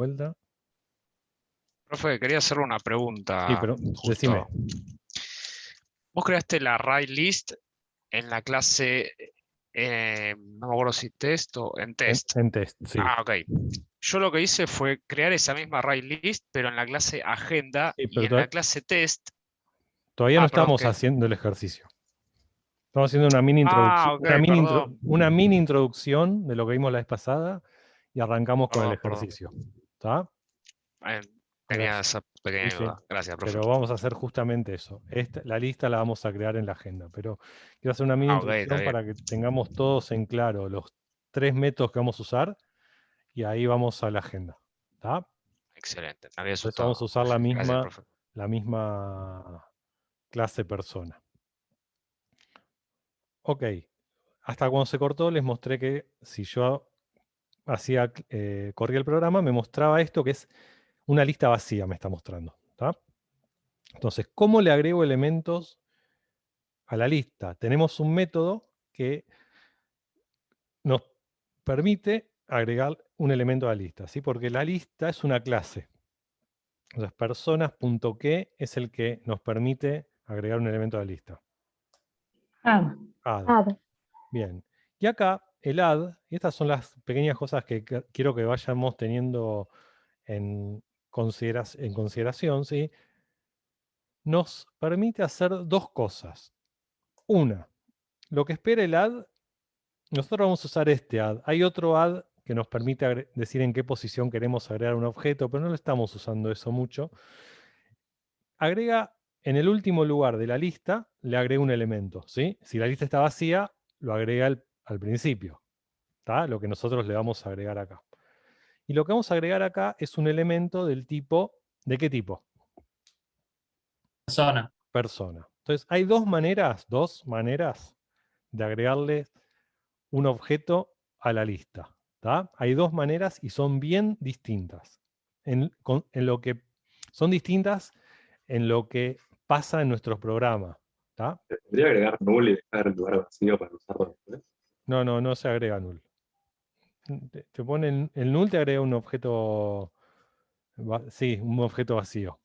vuelta. Profe, quería hacerle una Sí, pregunta. pero Justo. decime. Vos creaste la array list en la clase, no me acuerdo si test o en test. En test, sí. Ah, ok. Yo lo que hice fue crear esa misma array list, pero en la clase agenda Sí, y pero en la clase test. todavía no Perdón, estamos ¿qué? haciendo el ejercicio. Estamos haciendo una mini Ah, introducción, ok, perdón. una mini introducción de lo que vimos la vez pasada y arrancamos con el Perdón. ejercicio. ¿Está? Eh, Pero, tenía esa sí, pequeña sí. duda. Gracias, profe. Pero vamos a hacer justamente eso. La lista la vamos a crear en la agenda. Pero quiero hacer una mini Ah, ok, está introducción bien. para que tengamos todos en claro los 3 métodos que vamos a usar y ahí vamos a la agenda. ¿Está? Excelente. Me había Por eso vamos a asustado. usar Gracias, profe. la misma clase persona. Ok. Hasta cuando se cortó les mostré que si yo corría el programa, me mostraba esto que es una lista vacía, me está mostrando. ¿Tá? Entonces, ¿cómo le agrego elementos a la lista? Tenemos un método que nos permite agregar un elemento a la lista, ¿sí? Porque la lista es una clase. Entonces, personas.que es el que nos permite agregar un elemento a la lista. Add. Bien. Y acá, el add, y estas son las pequeñas cosas que quiero que vayamos teniendo en consideración, ¿sí? Nos permite hacer dos cosas. Una, lo que espera el add, nosotros vamos a usar este add. Hay otro add que nos permite decir en qué posición queremos agregar un objeto, pero no lo estamos usando eso mucho. Agrega en el último lugar de la lista, le agrega un elemento, ¿sí? Si la lista está vacía, lo agrega al principio, ¿tá? Lo que nosotros le vamos a agregar acá. Y lo que vamos a agregar acá es un elemento del tipo, ¿de qué tipo? Persona. Entonces, hay dos maneras de agregarle un objeto a la lista. ¿Tá? Hay dos maneras y son bien distintas. Son distintas en lo que pasa en nuestros programas. ¿Tá? ¿Podría agregar null y dejar el lugar vacío para usarlo después? No se agrega null. Te pone el null, te agrega un objeto, sí, un objeto vacío,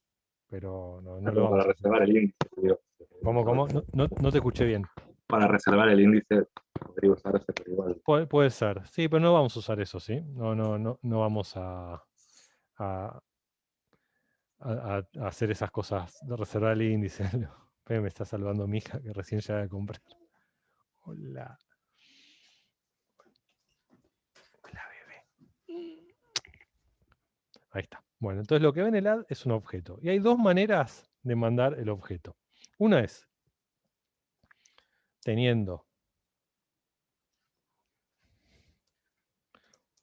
pero no lo Como para vamos a hacer. reservar el índice, digo. ¿Cómo? No te escuché bien. Para reservar el índice, podría usarse, pero igual. Puede ser, sí, pero no vamos a usar eso, ¿sí? No vamos a hacer esas cosas, de reservar el índice. Me está salvando mi hija que recién llega de comprar. Hola. Hola, bebé. Ahí está. Bueno, entonces lo que ve en el add es un objeto. Y hay dos maneras de mandar el objeto. Una es teniendo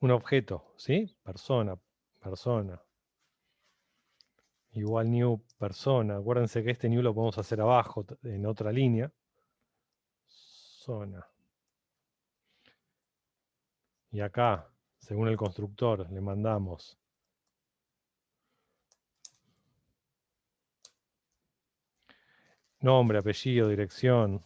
un objeto, ¿sí? Persona, igual new persona. Acuérdense que este new lo podemos hacer abajo en otra línea. Zona. Y acá, según el constructor, le mandamos nombre, apellido, dirección.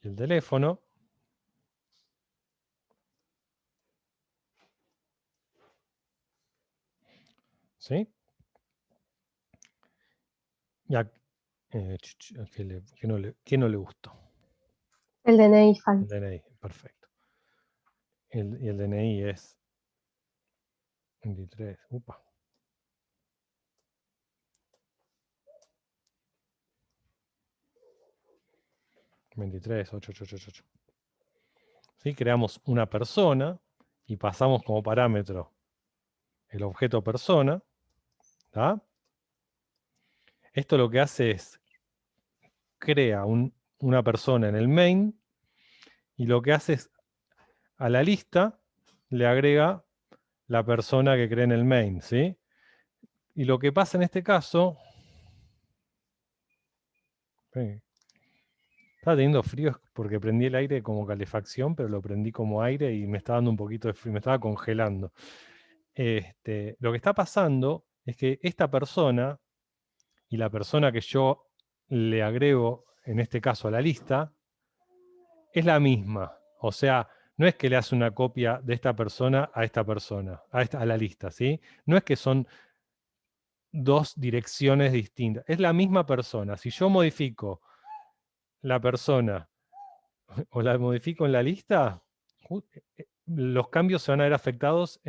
Y el teléfono. ¿Sí? Y ¿qué no le gustó? El DNI falta. El DNI, perfecto. Y el DNI es 23. Upa. ¿Sí? Creamos una persona y pasamos como parámetro el objeto persona. ¿Tá? Esto lo que hace es crea una persona en el main y lo que hace es a la lista le agrega la persona que crea en el main, ¿sí? Y lo que pasa en este caso, estaba teniendo frío porque prendí el aire como calefacción, pero lo prendí como aire y me estaba dando un poquito de frío, me estaba congelando. Lo que está pasando es que esta persona y la persona que yo le agrego, en este caso a la lista, es la misma. O sea, no es que le hace una copia de esta persona a esta persona, a la lista, ¿sí? No es que son dos direcciones distintas, es la misma persona. Si yo modifico la persona o la modifico en la lista, los cambios se van a ver afectados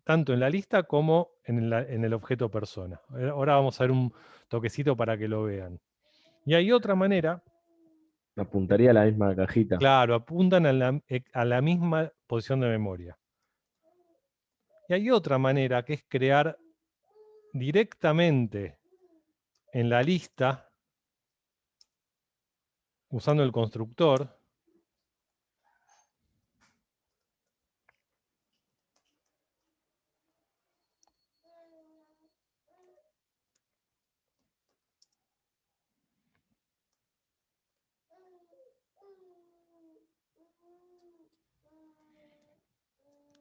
tanto en la lista como en el objeto persona. Ahora vamos a ver un toquecito para que lo vean. Y hay otra manera, Apuntaría a la misma cajita. claro, apuntan a la misma posición de memoria. Y hay otra manera que es crear directamente en la lista, usando el constructor,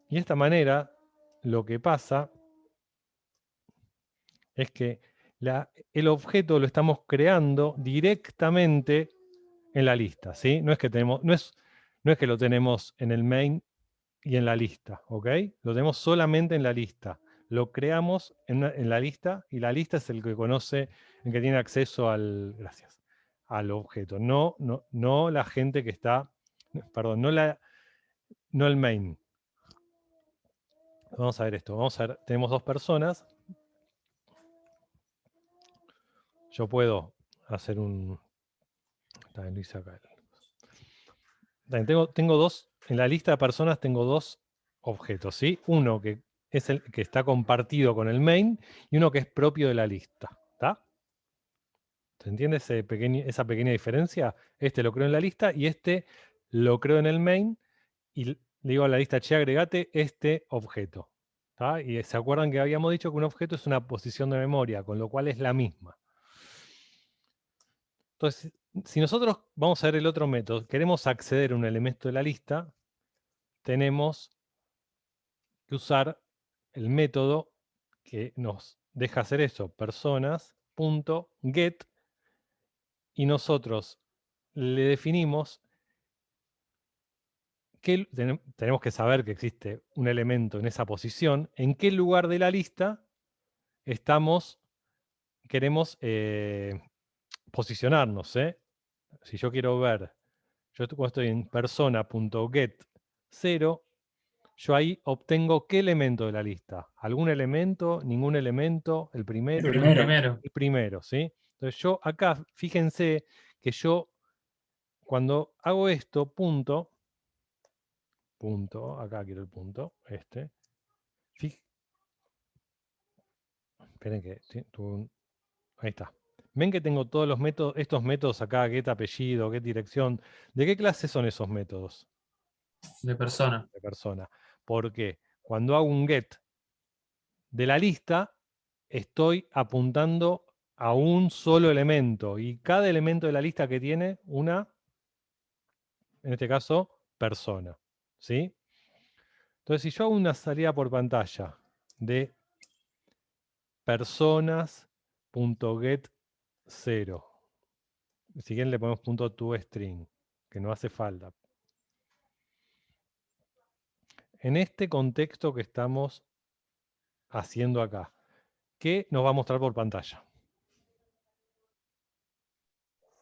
y de esta manera lo que pasa es que el objeto lo estamos creando directamente en la lista, ¿sí? No es que lo tenemos en el main y en la lista, ¿ok? Lo tenemos solamente en la lista. Lo creamos en la lista y la lista es el que conoce, el que tiene acceso al objeto. No la gente que está, perdón, no el main. Vamos a ver esto. Vamos a ver, tenemos dos personas. Yo puedo hacer un... También lo hice acá. Tengo dos, en la lista de personas tengo dos objetos, ¿sí? Uno que es el que está compartido con el main y uno que es propio de la lista, ¿está? ¿Se entiende esa pequeña diferencia? Este lo creo en la lista y este lo creo en el main y le digo a la lista, che, agregate este objeto. ¿Tá? Y se acuerdan que habíamos dicho que un objeto es una posición de memoria, con lo cual es la misma. Entonces, si nosotros vamos a ver el otro método, queremos acceder a un elemento de la lista, tenemos que usar el método que nos deja hacer eso, personas.get, y nosotros le definimos que tenemos que saber que existe un elemento en esa posición, en qué lugar de la lista queremos posicionarnos. Si yo quiero ver, cuando estoy en persona.get 0, yo ahí obtengo qué elemento de la lista. ¿Algún elemento? ¿Ningún elemento? ¿El primero? El primero. El primero, ¿sí? Entonces yo acá, fíjense que yo cuando hago esto, punto, acá quiero el punto, esperen que ahí está. Ven que tengo todos los métodos, estos métodos acá, get apellido, get dirección. ¿De qué clase son esos métodos? De persona. De persona. Porque cuando hago un get de la lista, estoy apuntando a un solo elemento y cada elemento de la lista que tiene una, en este caso, persona. ¿Sí? Entonces, si yo hago una salida por pantalla de personas.get0, si quieren le ponemos .toString, que no hace falta. En este contexto que estamos haciendo acá, ¿qué nos va a mostrar por pantalla?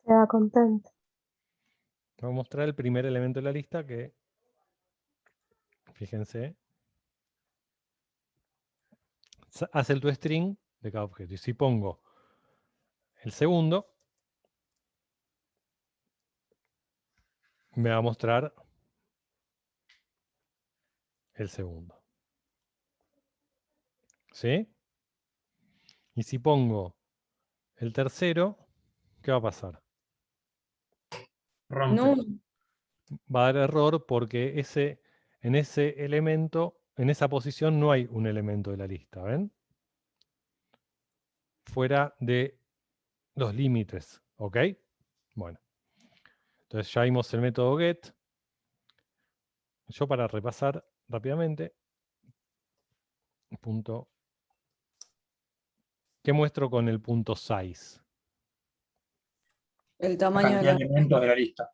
Se da contento. Nos va a mostrar el primer elemento de la lista que, fíjense, hace el toString de cada objeto. Y si pongo el segundo, me va a mostrar el segundo. ¿Sí? Y si pongo el tercero, ¿qué va a pasar? Rompe. No, Va a dar error porque en ese elemento, en esa posición no hay un elemento de la lista, ¿ven? Fuera de los límites, ¿ok? Bueno, entonces ya vimos el método get. Yo para repasar rápidamente, punto ¿Qué muestro con el punto size? El La tamaño de cantidad la... de elementos de la lista.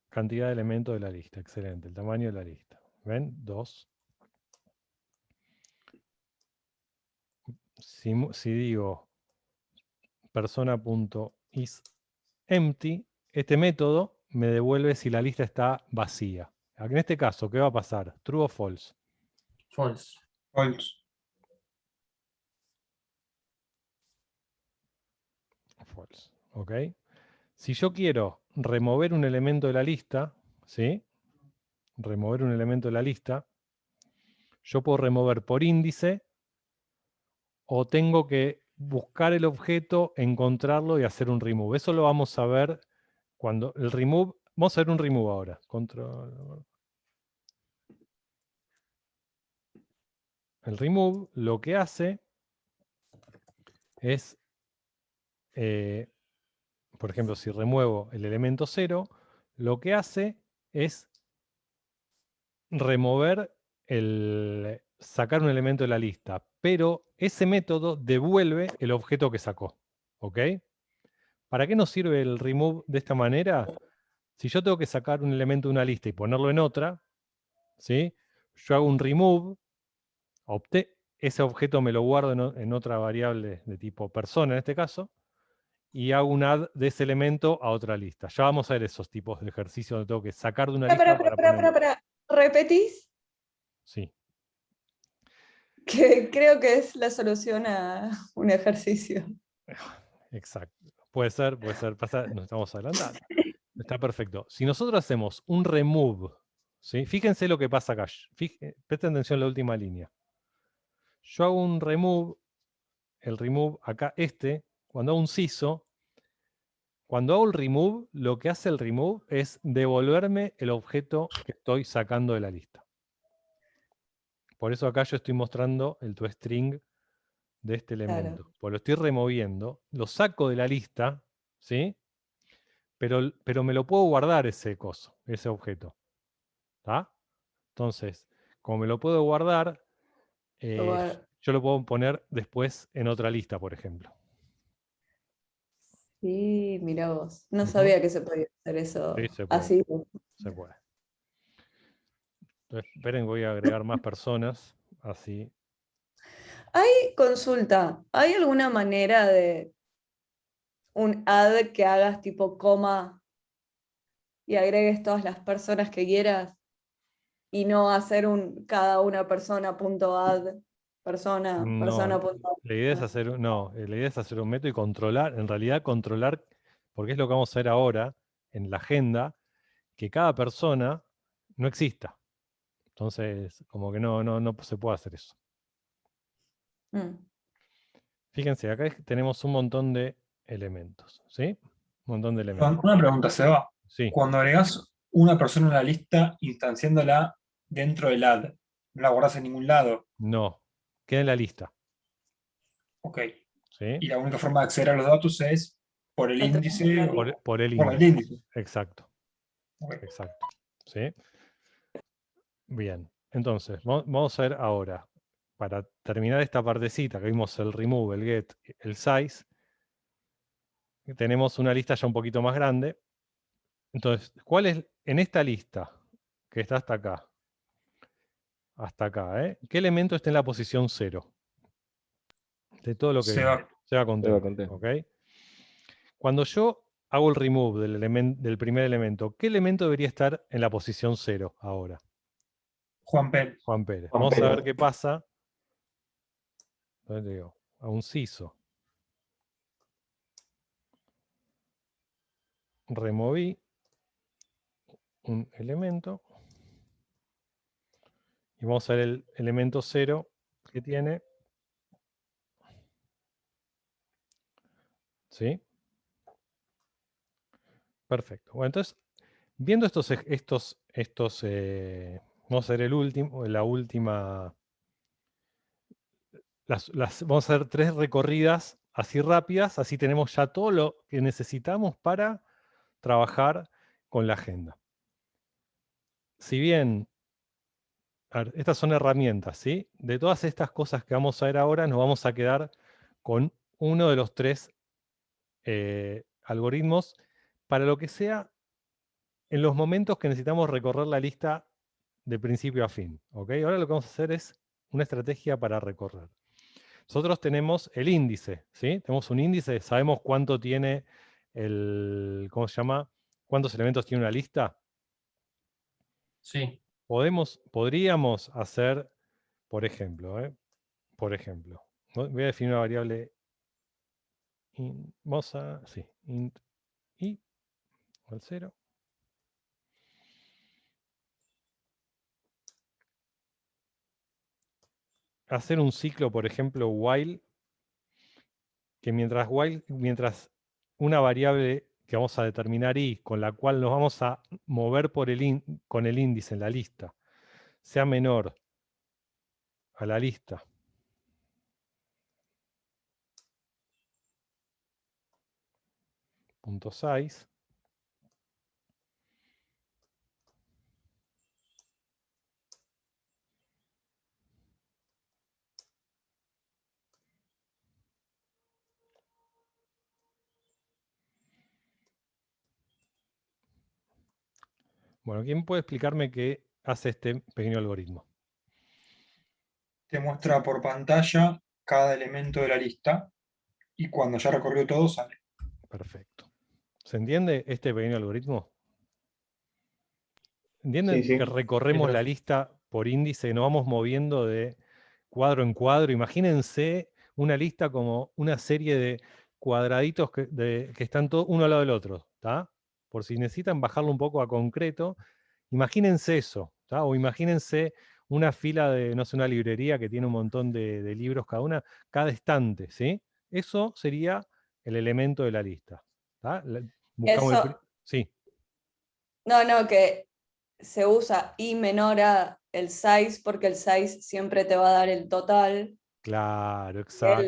Cantidad de elementos de la lista. Excelente. El tamaño de la lista. ¿Ven? 2. Si digo persona.isEmpty, este método me devuelve si la lista está vacía. En este caso, ¿qué va a pasar? ¿True o false? False. False. False. ¿Ok? Si yo quiero remover un elemento de la lista, ¿sí? Remover un elemento de la lista, yo puedo remover por índice o tengo que buscar el objeto, encontrarlo y hacer un remove. Eso lo vamos a ver cuando el remove. Vamos a ver un remove ahora. El remove lo que hace es, por ejemplo, si remuevo el elemento 0, lo que hace es remover sacar un elemento de la lista, pero ese método devuelve el objeto que sacó. ¿Ok? ¿Para qué nos sirve el remove de esta manera? Si yo tengo que sacar un elemento de una lista y ponerlo en otra, ¿sí? Yo hago un remove, ese objeto me lo guardo en otra variable de tipo persona en este caso, y hago un add de ese elemento a otra lista. Ya vamos a ver esos tipos de ejercicios donde tengo que sacar de una lista para poner... ¿Repetís? Sí. Que creo que es la solución a un ejercicio. Exacto. Puede ser, nos estamos adelantando. Está perfecto. Si nosotros hacemos un remove, ¿sí? Fíjense lo que pasa acá. Presten atención a la última línea. Yo hago un remove, el remove acá, cuando hago un CISO, cuando hago el remove, lo que hace el remove es devolverme el objeto que estoy sacando de la lista. Por eso acá yo estoy mostrando el toString de este elemento. Claro. Pues lo estoy removiendo, lo saco de la lista, ¿sí? Pero me lo puedo guardar ese objeto. ¿Está? Entonces, como me lo puedo guardar, yo lo puedo poner después en otra lista, por ejemplo. Sí, mirá vos. No Ujú. sabía que se podía hacer eso Sí, se puede. así. Se puede. Entonces, esperen, voy a agregar más personas, así. Hay consulta, ¿hay alguna manera de un add que hagas tipo coma y agregues todas las personas que quieras y no hacer un cada una persona punto add persona No, punto add? la idea es la idea es hacer un método y controlar, en realidad controlar, porque es lo que vamos a ver ahora en la agenda, que cada persona no exista. Entonces, como que no se puede hacer eso. Mm. Fíjense, acá tenemos un montón de elementos, ¿sí? Un montón de elementos. Una pregunta, Seba. Sí, Cuando agregas una persona en la lista instanciándola dentro del add, no la guardas en ningún lado. no, queda en la lista, Ok. ¿sí? Y la única forma de acceder a los datos es por el A través índice de la o lista. Por el por el índice. índice. Exacto, Ok. exacto. ¿Sí? Bien, entonces, vamos a ver ahora, para terminar esta partecita que vimos el remove, el get, el size, tenemos una lista ya un poquito más grande. Entonces, ¿cuál es en esta lista que está hasta acá? Hasta acá, ¿qué elemento está en la posición 0? De todo lo que vimos. Seba, Se va contento, contento. ¿ok? Cuando yo hago el remove del primer elemento, ¿qué elemento debería estar en la posición 0 ahora? Juan Pérez. Juan Pérez. Vamos a ver qué pasa. ¿Dónde te digo? A un CISO. Removí un elemento. Y vamos a ver el elemento 0 que tiene. ¿Sí? Perfecto. Bueno, entonces, viendo vamos a ver el último, la última. Vamos a hacer 3 recorridas así rápidas, así tenemos ya todo lo que necesitamos para trabajar con la agenda. Si bien, a ver, estas son herramientas, ¿sí? De todas estas cosas que vamos a ver ahora, nos vamos a quedar con uno de los 3 algoritmos para lo que sea en los momentos que necesitamos recorrer la lista de principio a fin. ¿Ok? Ahora lo que vamos a hacer es una estrategia para recorrer. Nosotros tenemos el índice, ¿sí? Tenemos un índice, sabemos cuánto tiene ¿cómo se llama? ¿Cuántos elementos tiene una lista? Sí. Podríamos hacer, por ejemplo, voy a definir una variable, vamos a, sí, int i al 0. Hacer un ciclo, por ejemplo, while, que mientras una variable que vamos a determinar i, con la cual nos vamos a mover con el índice en la lista, sea menor a la lista .size, bueno, ¿quién puede explicarme qué hace este pequeño algoritmo? Te muestra por pantalla cada elemento de la lista y cuando ya recorrió todo sale. Perfecto. ¿Se entiende este pequeño algoritmo? ¿Entienden Sí, sí. que recorremos la lista por índice, nos vamos moviendo de cuadro en cuadro? Imagínense una lista como una serie de cuadraditos que están todos uno al lado del otro, ¿tá? Por si necesitan bajarlo un poco a concreto, imagínense eso, ¿tá? O imagínense una fila de, no sé, una librería que tiene un montón de libros cada estante, ¿sí? Eso sería el elemento de la lista, ¿tá? Buscamos Eso, sí. no, que se usa i menor a el size porque el size siempre te va a dar el total. Claro, exacto.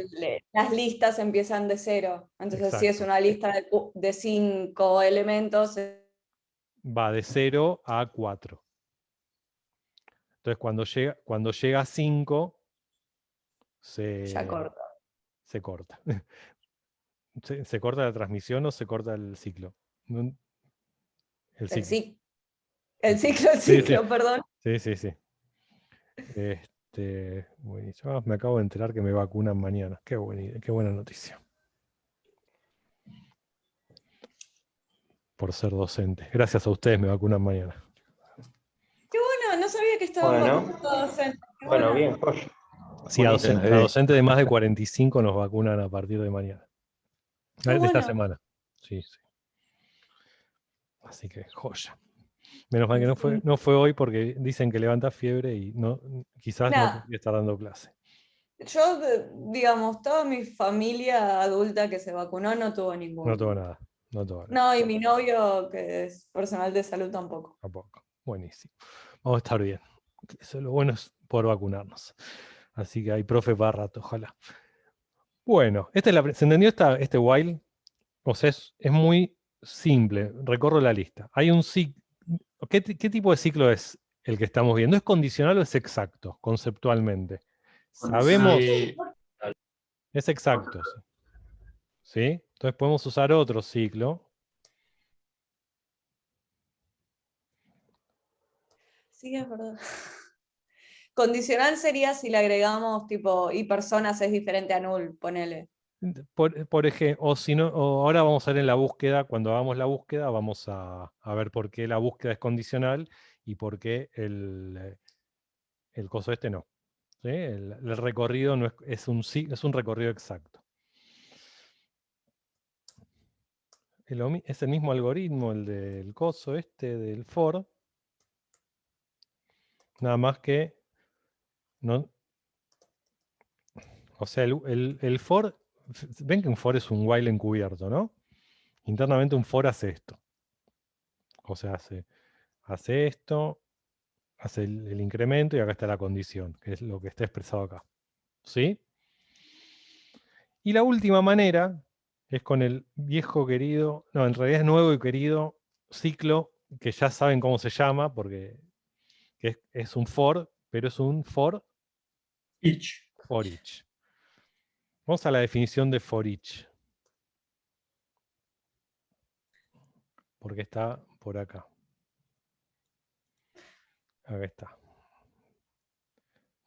Las listas empiezan de 0. Entonces, si es Exacto. una lista de 5 elementos, Va de 0 a 4. Entonces, cuando llega a 5, ya corta. se corta. ¿Se corta la transmisión o se corta el ciclo? El ciclo. El ciclo, Sí, sí. perdón. Sí. Buenísimo. Me acabo de enterar que me vacunan mañana. Qué buena noticia. Por ser docente. Gracias a ustedes me vacunan mañana. Qué bueno, no sabía que estaban Bueno. vacunando docentes. Qué Bueno, bueno. bien, joya. Sí, a Bonito, docentes de más de 45 nos vacunan a partir de mañana. Qué De esta bueno. semana. Sí. Así que joya. Menos mal que no fue hoy porque dicen que levanta fiebre y quizás no Nah, tendría que estar dando clase. yo, digamos, toda mi familia adulta que se vacunó no tuvo ningún. No tuvo nada. No, y mi novio, que es personal de salud, tampoco. Tampoco. Buenísimo. Vamos a estar bien. Eso, lo bueno es poder vacunarnos. Así que hay profe para rato, ojalá. Bueno, ¿se entendió este while? O sea, es muy simple. Recorro la lista. Hay un ciclo. ¿Qué tipo de ciclo es el que estamos viendo? ¿Es condicional o es exacto, conceptualmente? Sabemos. Sí. Es exacto. ¿Sí? Entonces podemos usar otro ciclo. Sí, es verdad. Condicional sería si le agregamos tipo y personas es diferente a null, ponele. Por ejemplo, o si no, o ahora vamos a ver en la búsqueda, cuando hagamos la búsqueda, vamos a ver por qué la búsqueda es condicional y por qué el coso este no. ¿Sí? El recorrido no es un recorrido exacto. Es el mismo algoritmo, el del coso este, del for. Nada más que no. O sea, el for. Ven que un for es un while encubierto, ¿no? Internamente un for hace esto. O sea, hace esto, hace el incremento y acá está la condición, que es lo que está expresado acá. ¿Sí? Y la última manera es con el viejo querido, no, en realidad es nuevo y querido ciclo, que ya saben cómo se llama, porque es un for, pero es un for Each. for each. Vamos a la definición de for each. Porque está por acá. Acá está.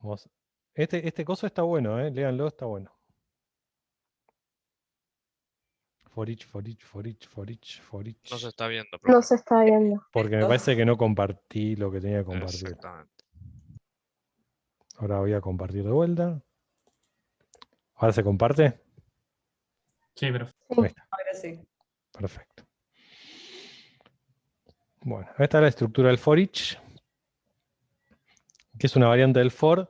Vamos. Este coso está bueno, léanlo, está bueno. For each, for each, for each, for each, for each. No se está viendo, No profe. se está viendo. Porque me Esto. parece que no compartí lo que tenía que compartir. Exactamente. Ahora voy a compartir de vuelta. ¿Ahora se comparte? Sí, profe. Sí. Ahí está. Ahora sí. Perfecto. Bueno, esta es la estructura del for each, que es una variante del for,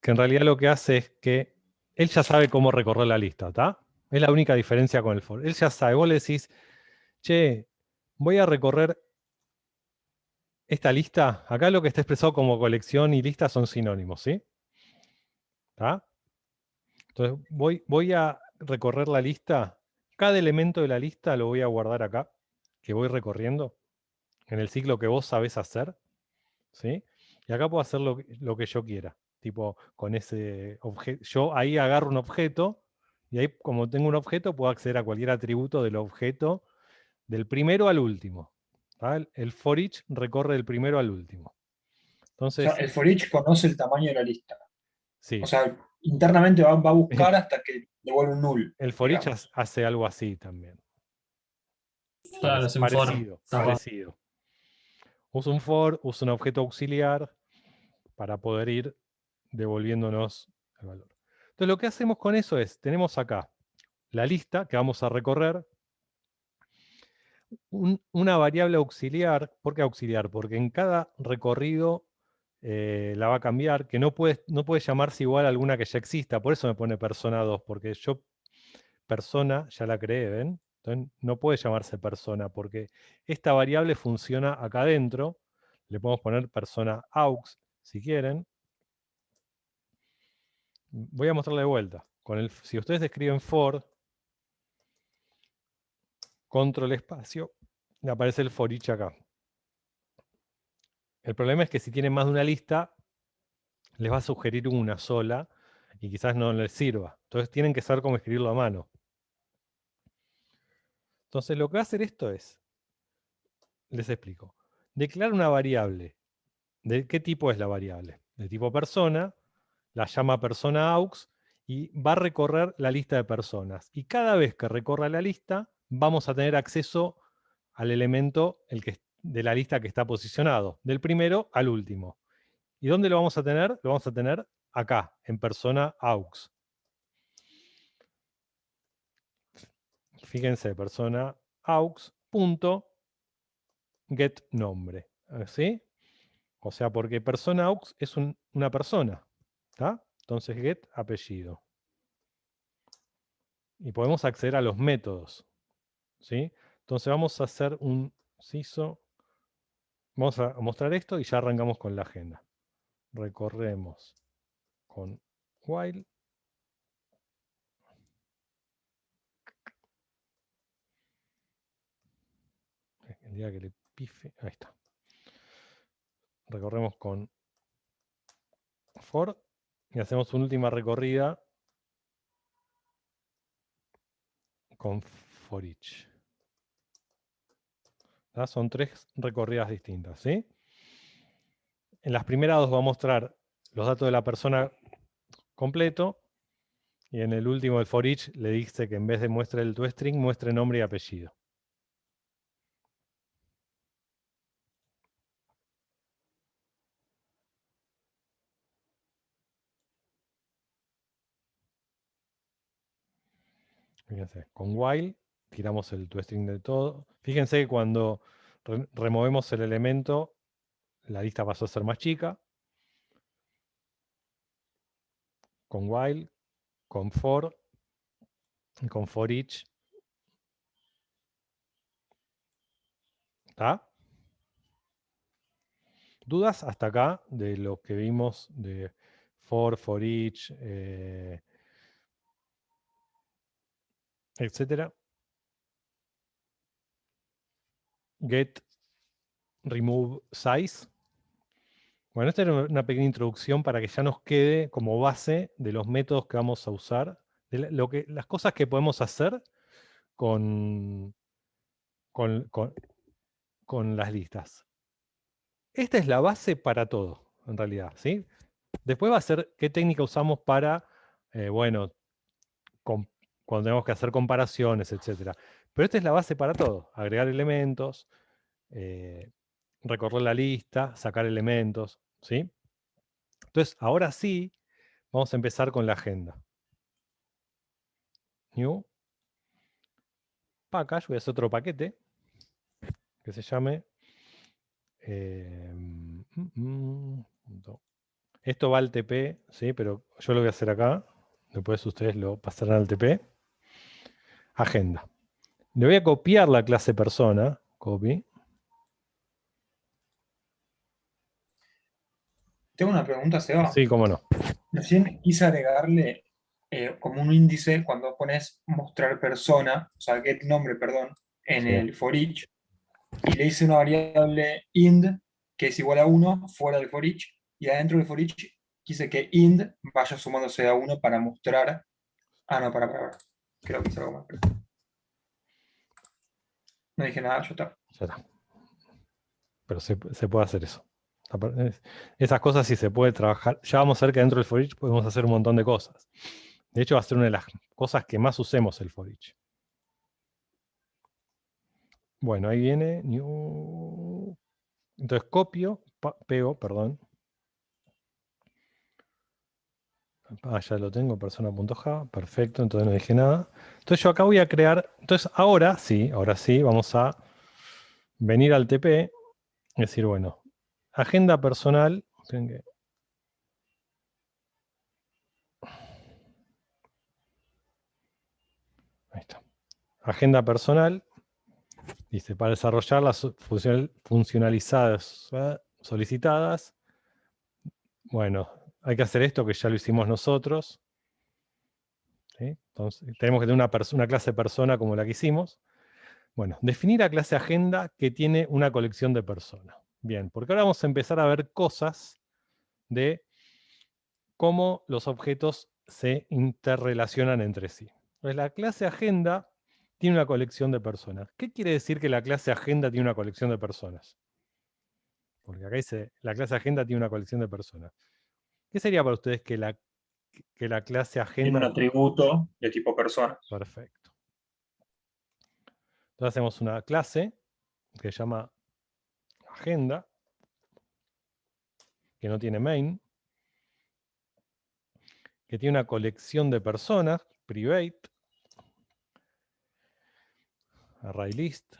que en realidad lo que hace es que él ya sabe cómo recorrer la lista, ¿está? Es la única diferencia con el for. Él ya sabe, vos le decís, che, voy a recorrer esta lista. Acá lo que está expresado como colección y lista son sinónimos, ¿sí? ¿Está? Entonces voy a recorrer la lista. Cada elemento de la lista lo voy a guardar acá, que voy recorriendo, en el ciclo que vos sabés hacer, ¿sí? Y acá puedo hacer lo que yo quiera. Tipo, con ese objeto. Yo ahí agarro un objeto, y ahí, como tengo un objeto, puedo acceder a cualquier atributo del objeto, del primero al último. ¿Tá? El for each recorre del primero al último. O sea, Entonces, el for each conoce el tamaño de la lista. sí. O sea, internamente va a buscar hasta que devuelve un null. El for each digamos. hace algo así también. Claro, es un for. Parecido, Tapado. parecido. Usa un for, usa un objeto auxiliar para poder ir devolviéndonos el valor. Entonces lo que hacemos con eso es, tenemos acá la lista que vamos a recorrer, una variable auxiliar. ¿Por qué auxiliar? Porque en cada recorrido la va a cambiar, que no puede llamarse igual a alguna que ya exista. Por eso me pone persona 2, porque yo persona ya la creé, ¿ven? Entonces no puede llamarse persona, porque esta variable funciona acá adentro. Le podemos poner persona aux, si quieren. Voy a mostrarle de vuelta. Si ustedes escriben for, control espacio, le aparece el for each acá. El problema es que si tienen más de una lista, les va a sugerir una sola y quizás no les sirva. Entonces tienen que saber cómo escribirlo a mano. Entonces lo que va a hacer esto es, les explico, declara una variable. ¿De qué tipo es la variable? De tipo persona, la llama persona aux y va a recorrer la lista de personas. Y cada vez que recorra la lista, vamos a tener acceso al elemento de la lista que está posicionado, del primero al último. ¿Y dónde lo vamos a tener? Lo vamos a tener acá, en persona aux. Fíjense, persona aux punto get nombre. ¿Sí? O sea, porque persona aux es una persona. ¿Está? Entonces get apellido. Y podemos acceder a los métodos. ¿Sí? Entonces vamos a hacer un CISO. Vamos a mostrar esto y ya arrancamos con la agenda. Recorremos con while. El día que le pife. Ahí está. Recorremos con for y hacemos una última recorrida con for each. ¿Tá? Son 3 recorridas distintas, ¿sí? En las primeras dos va a mostrar los datos de la persona completo y en el último, el for each, le dice que en vez de muestre el toString, muestre nombre y apellido. Fíjense, con while tiramos el toString de todo. Fíjense que cuando removemos el elemento, la lista pasó a ser más chica. Con while, con for y con for each. ¿Está? ¿Dudas hasta acá de lo que vimos de for each, etcétera? Get, remove size. Bueno, esta era una pequeña introducción para que ya nos quede como base de los métodos que vamos a usar, de las cosas que podemos hacer con las listas. Esta es la base para todo, en realidad, ¿sí? Después va a ser qué técnica usamos para, bueno, cuando tenemos que hacer comparaciones, etc. Pero esta es la base para todo. Agregar elementos, recorrer la lista, sacar elementos, ¿sí? Entonces, ahora sí, vamos a empezar con la agenda. New. Package, voy a hacer otro paquete que se llame... esto va al TP, ¿sí? Pero yo lo voy a hacer acá. Después ustedes lo pasarán al TP. Agenda. Le voy a copiar la clase persona. Copy. Tengo una pregunta, Seba. Sí, cómo no. Recién quise agregarle como un índice cuando pones mostrar persona, o sea, get nombre, perdón, en Sí. el for each, y le hice una variable int que es igual a 1 fuera del for each, y adentro del for each quise que int vaya sumándose a 1 para mostrar. Ah, no, para. Creo que hice algo más. No dije nada, ya está. Ya está. Pero se puede hacer eso. Esas cosas sí se puede trabajar. Ya vamos a ver que dentro del for each podemos hacer un montón de cosas. De hecho, va a ser una de las cosas que más usemos el for each. Bueno, ahí viene new. Entonces copio, pego, perdón. Ah, ya lo tengo, persona.java. Perfecto, entonces no dije nada. Entonces yo acá voy a crear. Entonces ahora sí, vamos a venir al TP. Y decir, bueno, agenda personal. Ahí está. Agenda personal. Dice, para desarrollar las funcionalizadas solicitadas. Bueno, hay que hacer esto que ya lo hicimos nosotros. ¿Sí? Entonces, tenemos que tener una clase persona como la que hicimos. Bueno, definir la clase agenda que tiene una colección de personas. Bien, porque ahora vamos a empezar a ver cosas de cómo los objetos se interrelacionan entre sí. Entonces, la clase agenda tiene una colección de personas. ¿Qué quiere decir que la clase agenda tiene una colección de personas? Porque acá dice, la clase agenda tiene una colección de personas. ¿Qué sería para ustedes que la clase Tiene agenda... un atributo de tipo persona. Perfecto. Entonces hacemos una clase que se llama agenda, que no tiene main, que tiene una colección de personas, private, array list,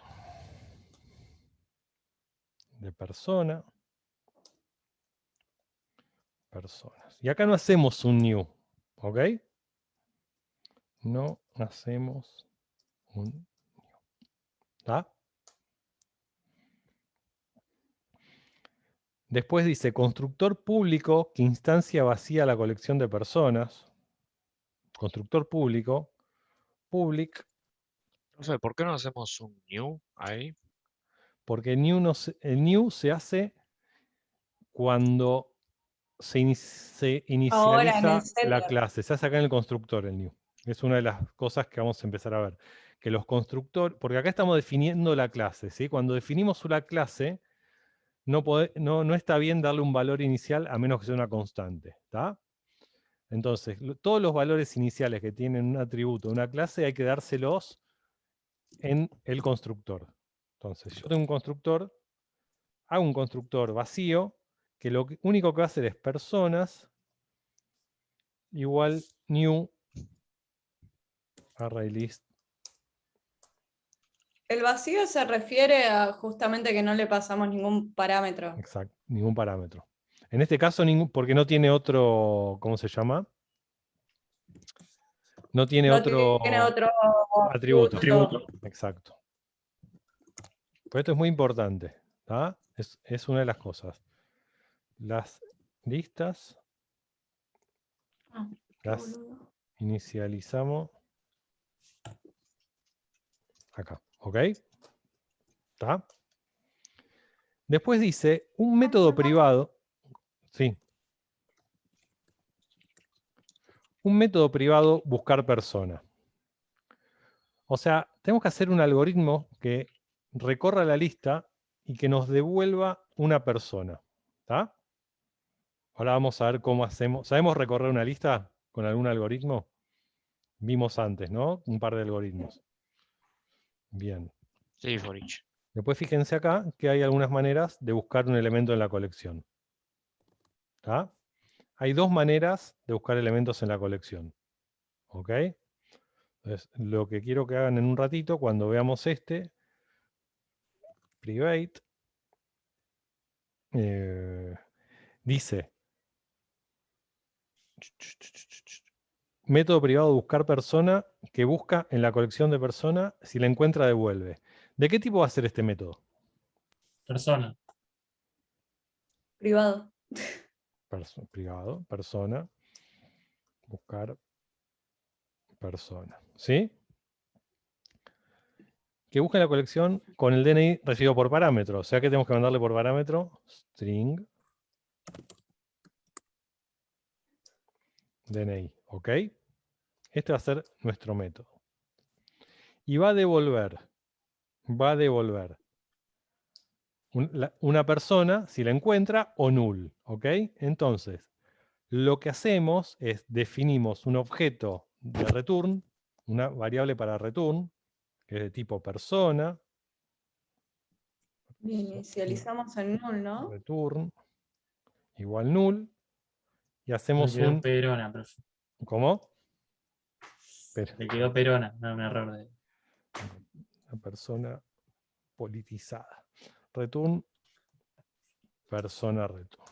de persona, personas. Y acá no hacemos un new, ¿ok? No hacemos un new. ¿Está? Después dice constructor público que instancia vacía la colección de personas. Constructor público, public, Profe, ¿por qué no hacemos un new ahí? porque el new se hace cuando se Ahora en el inicializa la setter. clase. Se hace acá en el constructor el new. Es una de las cosas que vamos a empezar a ver. Que los constructores, porque acá estamos definiendo la clase, ¿sí? Cuando definimos una clase, no está bien darle un valor inicial a menos que sea una constante, ¿está? Entonces, todos los valores iniciales que tienen un atributo, una clase, hay que dárselos en el constructor. Entonces, yo tengo un constructor, hago un constructor vacío, que lo único que va a hacer es personas igual new array list. El vacío se refiere a justamente que no le pasamos ningún parámetro. Exacto, ningún parámetro. En este caso, porque no tiene otro, ¿cómo se llama? No tiene otro Tiene otro atributo. Atributo. Exacto. Pero esto es muy importante. ¿Tá? Es una de las cosas. Las listas las inicializamos acá. ¿Ok? ¿Está? Después dice un método privado. Sí. Un método privado, buscar persona. O sea, tenemos que hacer un algoritmo que recorra la lista y que nos devuelva una persona. ¿Está? Ahora vamos a ver cómo hacemos. ¿Sabemos recorrer una lista con algún algoritmo? Vimos antes, ¿no? Un par de algoritmos. Bien. Sí, for each. Después fíjense acá que hay algunas maneras de buscar un elemento en la colección. ¿Está? Hay dos maneras de buscar elementos en la colección. ¿Ok? Entonces, lo que quiero que hagan en un ratito, cuando veamos este, private, dice, método privado de buscar persona que busca en la colección de persona, si la encuentra devuelve. ¿De qué tipo va a ser este método? Persona. Privado. Privado, persona, buscar persona. ¿Sí? Que busque en la colección con el DNI recibido por parámetro. O sea que tenemos que mandarle por parámetro string DNI. ¿Ok? Este va a ser nuestro método. Y va a devolver una persona si la encuentra o null. ¿Ok? Entonces, lo que hacemos es definimos un objeto de return, una variable para return, que es de tipo persona. Inicializamos en null, ¿no? Return igual null. Y Le hacemos quedó un... Perona, profe. ¿Cómo? Le quedó Perona, no un error de. Una persona politizada. Return, persona return.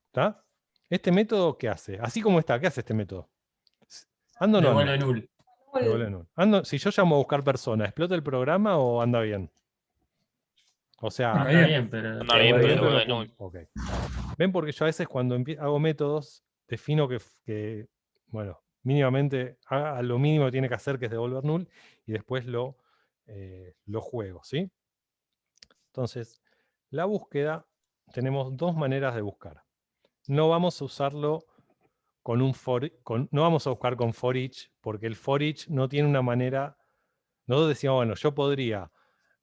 ¿Está? ¿Este método qué hace? Así como está, ¿qué hace este método? ¿Anda o no anda? Devuelve null. Devuelve null. Si yo llamo a buscar persona, ¿explota el programa o anda bien? O sea, Anda Anda bien. bien, pero. Anda bien, pero pero devuelve no null. ok. Ven, porque yo a veces cuando hago métodos, defino que, bueno, mínimamente, haga lo mínimo que tiene que hacer, que es devolver null, y después lo juego, ¿sí? Entonces, la búsqueda, tenemos dos maneras de buscar. No vamos a usarlo con un no vamos a buscar con for each, porque el for each no tiene una manera. Nosotros decíamos, bueno, yo podría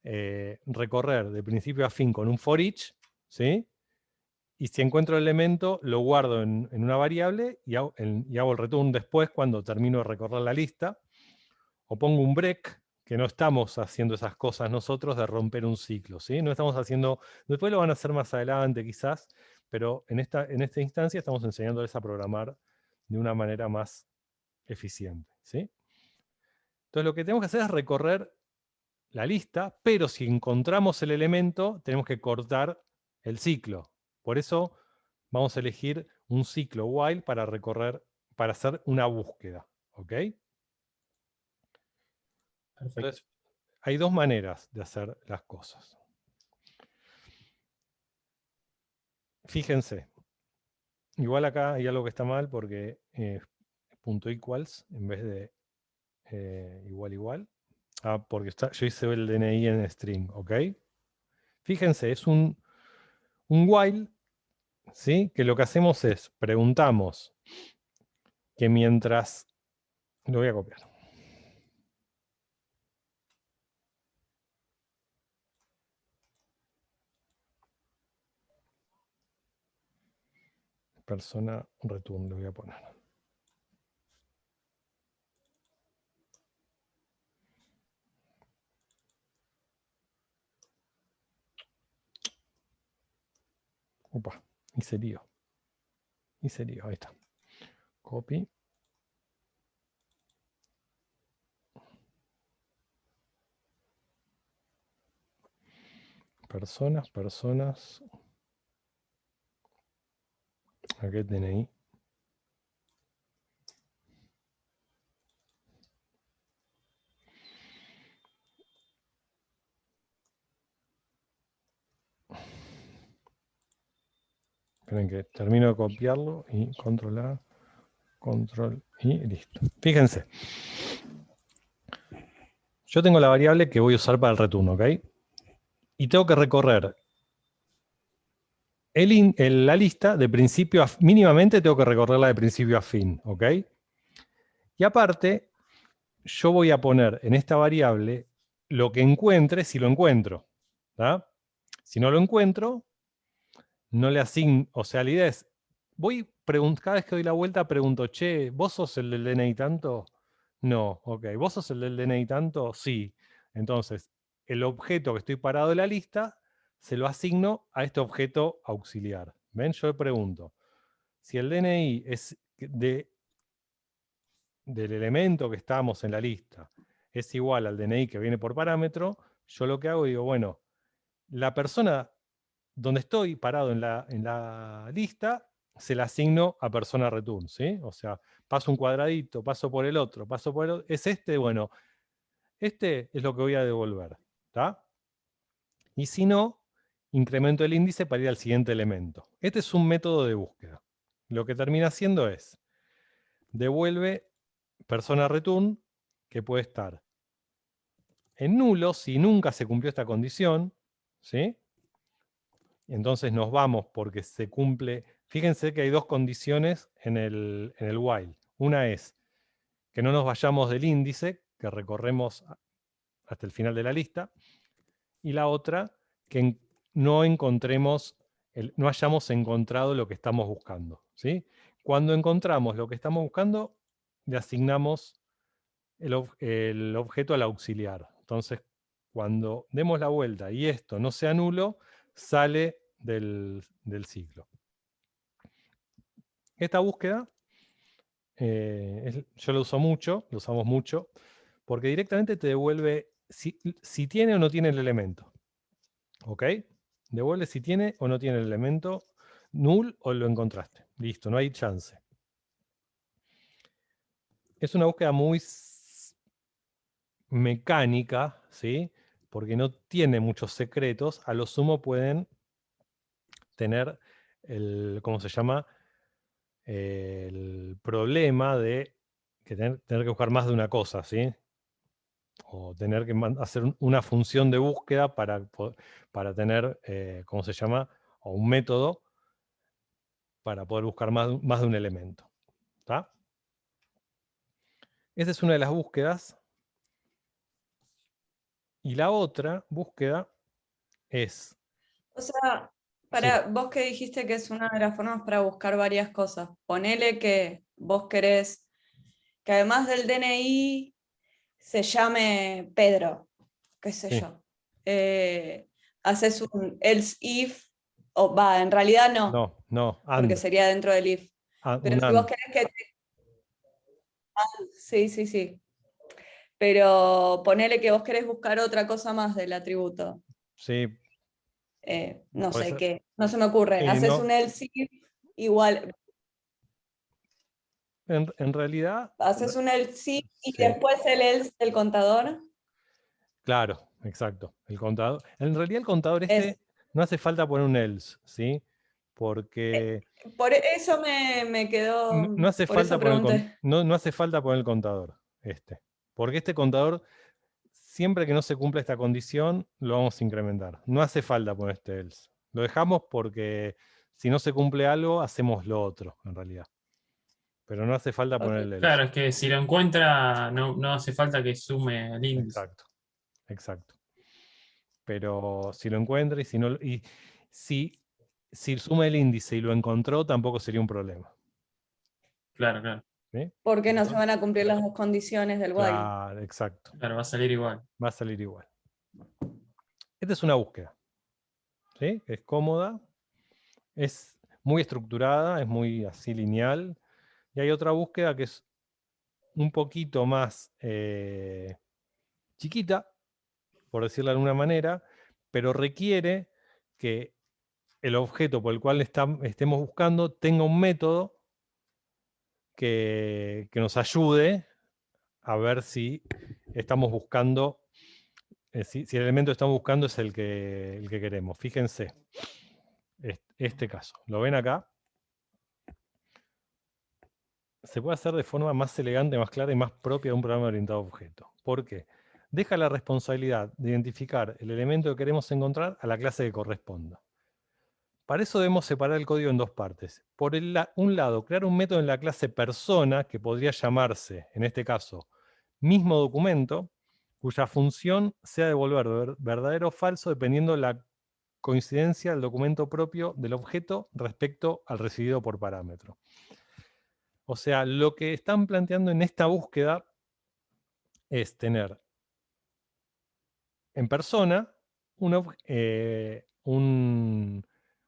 recorrer de principio a fin con un for each, ¿sí? Y si encuentro el elemento, lo guardo en una variable y hago el return después cuando termino de recorrer la lista. O pongo un break, que no estamos haciendo esas cosas nosotros de romper un ciclo, ¿sí? No estamos haciendo, después lo van a hacer más adelante quizás, pero en esta instancia estamos enseñándoles a programar de una manera más eficiente, ¿sí? Entonces lo que tenemos que hacer es recorrer la lista, pero si encontramos el elemento, tenemos que cortar el ciclo. Por eso vamos a elegir un ciclo while para recorrer, para hacer una búsqueda, ¿ok? Perfecto. Entonces, hay dos maneras de hacer las cosas. Fíjense, igual acá hay algo que está mal porque punto equals en vez de igual. Porque yo hice el DNI en string, ¿ok? Fíjense, es un while, ¿sí? Que lo que hacemos es, preguntamos que mientras... Lo voy a copiar. Persona return, le voy a poner. Opa, hice lío. Ahí está. Copy. Personas. Aquí DNI. Esperen que termino de copiarlo y control A, control y listo. Fíjense. Yo tengo la variable que voy a usar para el return, ¿ok? Y tengo que recorrer la lista de principio a mínimamente tengo que recorrerla de principio a fin, ¿ok? Y aparte, yo voy a poner en esta variable lo que encuentre si lo encuentro, ¿tá? Si no lo encuentro, no le asigno, o sea, la idea es, cada vez que doy la vuelta pregunto, che, ¿vos sos el del DNI tanto? No, ok. ¿Vos sos el del DNI tanto? Sí. Entonces, el objeto que estoy parado de la lista, se lo asigno a este objeto auxiliar. ¿Ven? Yo le pregunto, si el DNI es del elemento que estamos en la lista, es igual al DNI que viene por parámetro, yo lo que hago, digo, bueno, la persona donde estoy parado en la lista, se la asigno a persona return, ¿sí? O sea, paso un cuadradito, paso por el otro, es este, bueno, este es lo que voy a devolver, ¿está? Y si no, incremento el índice para ir al siguiente elemento. Este es un método de búsqueda. Lo que termina haciendo es, devuelve persona return, que puede estar en nulo si nunca se cumplió esta condición, ¿sí? Entonces nos vamos porque se cumple. Fíjense que hay dos condiciones en el while. Una es que no nos vayamos del índice, que recorremos hasta el final de la lista. Y la otra, que no hayamos encontrado lo que estamos buscando, ¿sí? Cuando encontramos lo que estamos buscando, le asignamos el objeto al auxiliar. Entonces, cuando demos la vuelta y esto no sea nulo, sale del ciclo. Esta búsqueda, yo la uso mucho, lo usamos mucho, porque directamente te devuelve si tiene o no tiene el elemento. ¿Ok? Devuelve si tiene o no tiene el elemento null o lo encontraste. Listo, no hay chance. Es una búsqueda muy mecánica, ¿sí? Porque no tiene muchos secretos. A lo sumo pueden tener ¿cómo se llama? El problema de tener que buscar más de una cosa, ¿sí? O tener que hacer una función de búsqueda para tener, ¿cómo se llama? O un método para poder buscar más de un elemento. ¿Está? Esa es una de las búsquedas. Y la otra búsqueda es... O sea, vos que dijiste que es una de las formas para buscar varias cosas, ponele que vos querés que además del DNI se llame Pedro, qué sé Sí. yo. Haces un else if, o va, en realidad no, No, porque and. sería dentro del if. Pero Un si and. vos querés que... Sí. Pero ponele que vos querés buscar otra cosa más del atributo. Sí. No Puede sé ser. qué, no se me ocurre. Haces no. un else if igual. En realidad... Haces un else if y Sí. después el else del contador. Claro, exacto. El contador. En realidad el contador Es- no hace falta poner un else, ¿sí? Porque Por eso me quedó. no hace Por eso falta pregunté. no hace falta poner el contador. Porque este contador, siempre que no se cumpla esta condición, lo vamos a incrementar. No hace falta poner este else. Lo dejamos porque si no se cumple algo, hacemos lo otro, en realidad. Pero no hace falta poner el else. Claro, es que si lo encuentra, no hace falta que sume el índice. Exacto. Pero si lo encuentra y si suma el índice y lo encontró, tampoco sería un problema. Claro. ¿Sí? Porque no se van a cumplir las dos condiciones del while. Claro, exacto. Claro, va a salir igual. Va a salir igual. Esta es una búsqueda. ¿Sí? Es cómoda, es muy estructurada, es muy así lineal. Y hay otra búsqueda que es un poquito más chiquita, por decirlo de alguna manera, pero requiere que el objeto por el cual estemos buscando tenga un método que nos ayude a ver si estamos buscando, si el elemento que estamos buscando es el que queremos. Fíjense, este caso. ¿Lo ven acá? Se puede hacer de forma más elegante, más clara y más propia de un programa orientado a objetos. ¿Por qué? Deja la responsabilidad de identificar el elemento que queremos encontrar a la clase que corresponda. Para eso debemos separar el código en dos partes. Por un lado, crear un método en la clase persona, que podría llamarse, en este caso, mismo documento, cuya función sea devolver verdadero o falso dependiendo la coincidencia del documento propio del objeto respecto al recibido por parámetro. O sea, lo que están planteando en esta búsqueda es tener en persona un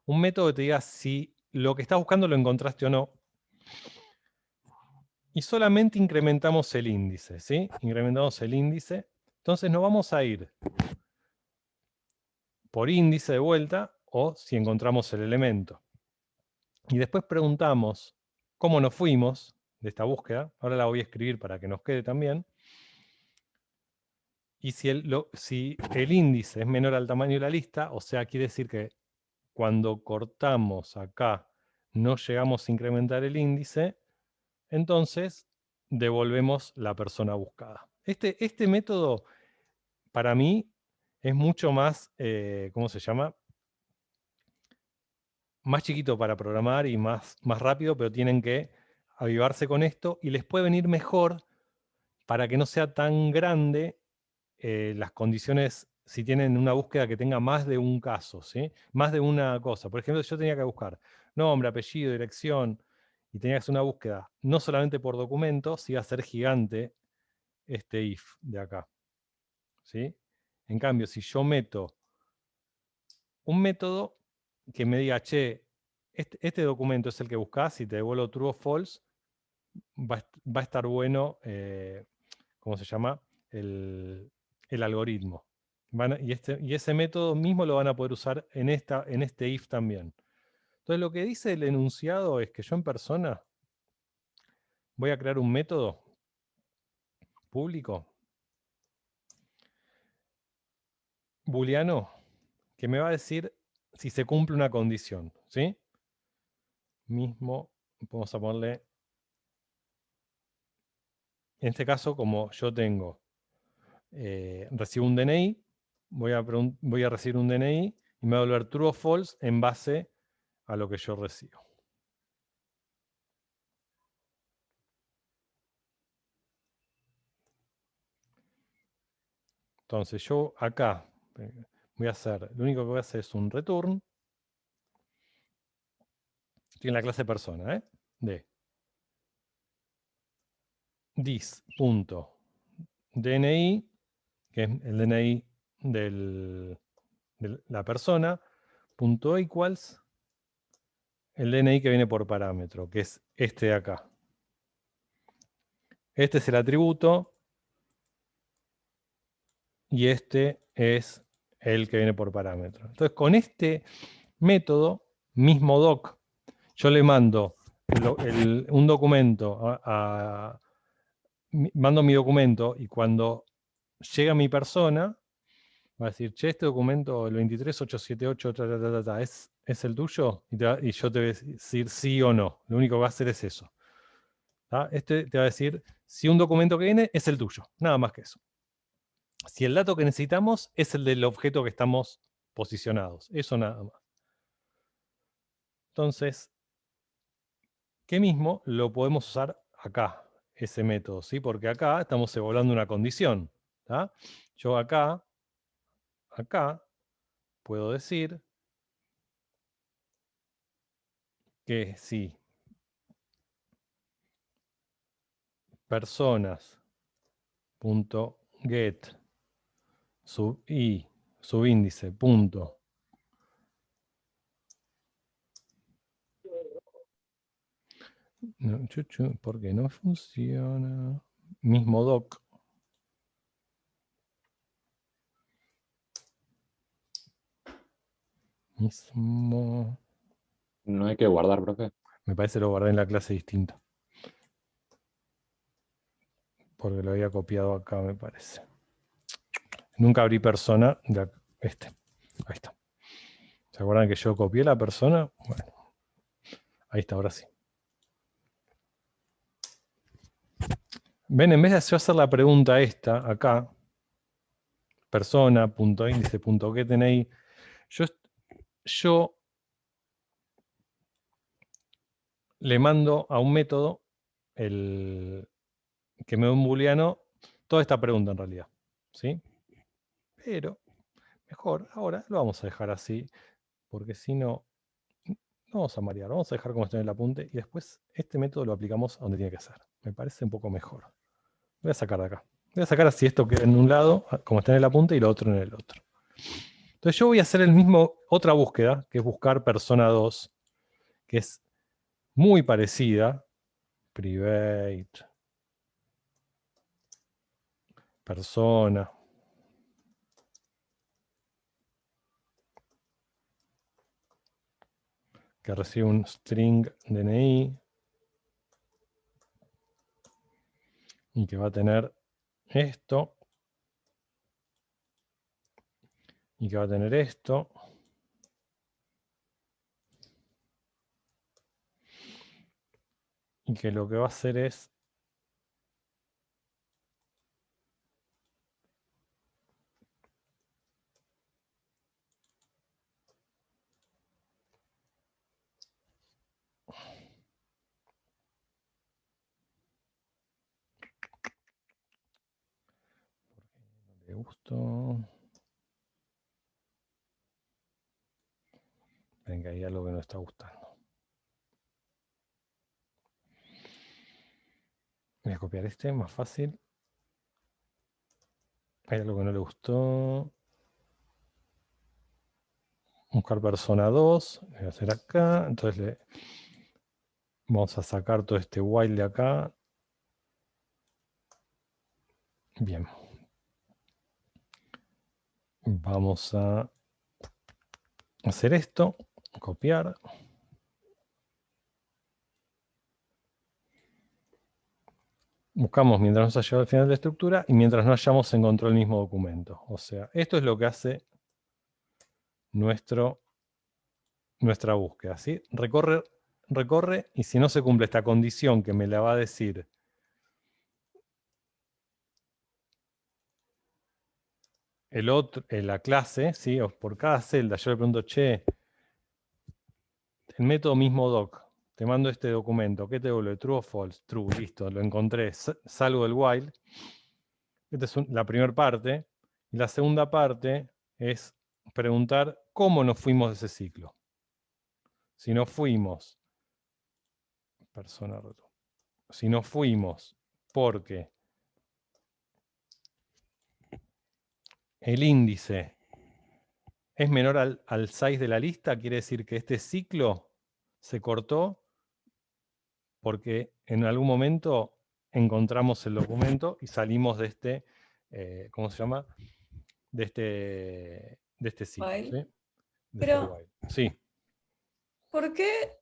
método que te diga si lo que estás buscando lo encontraste o no. Y solamente incrementamos el índice, ¿sí? Incrementamos el índice. Entonces nos vamos a ir por índice de vuelta o si encontramos el elemento. Y después preguntamos cómo nos fuimos de esta búsqueda. Ahora la voy a escribir para que nos quede también. Y si el índice es menor al tamaño de la lista, o sea, quiere decir que cuando cortamos acá no llegamos a incrementar el índice, entonces devolvemos la persona buscada. Este método, para mí, es mucho más, ¿cómo se llama? Más chiquito para programar y más rápido, pero tienen que avivarse con esto y les puede venir mejor para que no sea tan grande las condiciones, si tienen una búsqueda que tenga más de un caso, ¿sí? Más de una cosa. Por ejemplo, yo tenía que buscar nombre, apellido, dirección, y tenía que hacer una búsqueda no solamente por documentos, iba a ser gigante este if de acá, ¿sí? En cambio, si yo meto un método que me diga, che, este documento es el que buscás, y te devuelvo true o false, va a estar bueno, ¿cómo se llama? El algoritmo. Y ese método mismo lo van a poder usar en este if también. Entonces lo que dice el enunciado es que yo en persona voy a crear un método público booleano que me va a decir si se cumple una condición, ¿sí? Mismo, vamos a ponerle, en este caso, como yo tengo, recibo un DNI, voy a recibir un DNI y me va a volver true o false en base a lo que yo recibo. Entonces yo acá voy a hacer, lo único que voy a hacer es un return. Estoy en la clase persona, de this.dni, que es el DNI de la persona, punto equals, el DNI que viene por parámetro, que es este de acá. Este es el atributo y este es el que viene por parámetro. Entonces, con este método, mismo doc, yo le mando un documento mando mi documento y cuando llega mi persona, va a decir, che, este documento, el 23878, ¿es el tuyo? Y yo te voy a decir sí o no. Lo único que va a hacer es eso. ¿Tá? Este te va a decir si un documento que viene es el tuyo. Nada más que eso. Si el dato que necesitamos es el del objeto que estamos posicionados. Eso nada más. Entonces, ¿qué mismo lo podemos usar acá? Ese método, ¿sí? Porque acá estamos evaluando una condición. ¿Tá? Yo acá puedo decir que si personas.get subíndice punto no, porque no funciona mismo doc mismo, No hay que guardar, profe. me parece que lo guardé en la clase distinta porque lo había copiado acá, me parece. Nunca abrí persona de acá, ahí está. ¿Se acuerdan que yo copié la persona? Bueno, ahí está, ahora sí. Ven, en vez de yo hacer la pregunta esta, acá, persona.índice.getDNI, yo le mando a un método que me da un booleano toda esta pregunta en realidad, ¿sí? Pero mejor ahora lo vamos a dejar así, porque si no, no vamos a marear, vamos a dejar como está en el apunte y después este método lo aplicamos a donde tiene que ser. Me parece un poco mejor. Voy a sacar de acá. Voy a sacar así esto queda en un lado, como está en el apunte, y lo otro en el otro. Entonces yo voy a hacer otra búsqueda, que es buscar persona 2, que es muy parecida. Private. Persona. Que recibe un string DNI. Y que va a tener esto. Y que va a tener esto. Y que lo que va a hacer es le gustó. Venga, hay algo que no está gustando. Voy a copiar este, más fácil. Hay algo que no le gustó. Buscar persona 2. Le voy a hacer acá. Entonces vamos a sacar todo este while de acá. Bien. Vamos a hacer esto. Copiar. Buscamos mientras nos ha llegado al final de la estructura y mientras no hayamos encontrado el mismo documento. O sea, esto es lo que hace nuestra búsqueda. ¿Sí? Recorre y si no se cumple esta condición que me la va a decir la clase, ¿sí? O por cada celda yo le pregunto, che, el método mismo doc, te mando este documento, ¿qué te devuelve? ¿True o false? True, listo, lo encontré, salgo del while. Esta es la primera parte. Y la segunda parte es preguntar cómo nos fuimos de ese ciclo. Si nos fuimos, si nos fuimos porque el índice es menor al size de la lista, quiere decir que este ciclo se cortó porque en algún momento encontramos el documento y salimos de este, ¿cómo se llama? De este ciclo. While. ¿Sí? Pero, sí. ¿por qué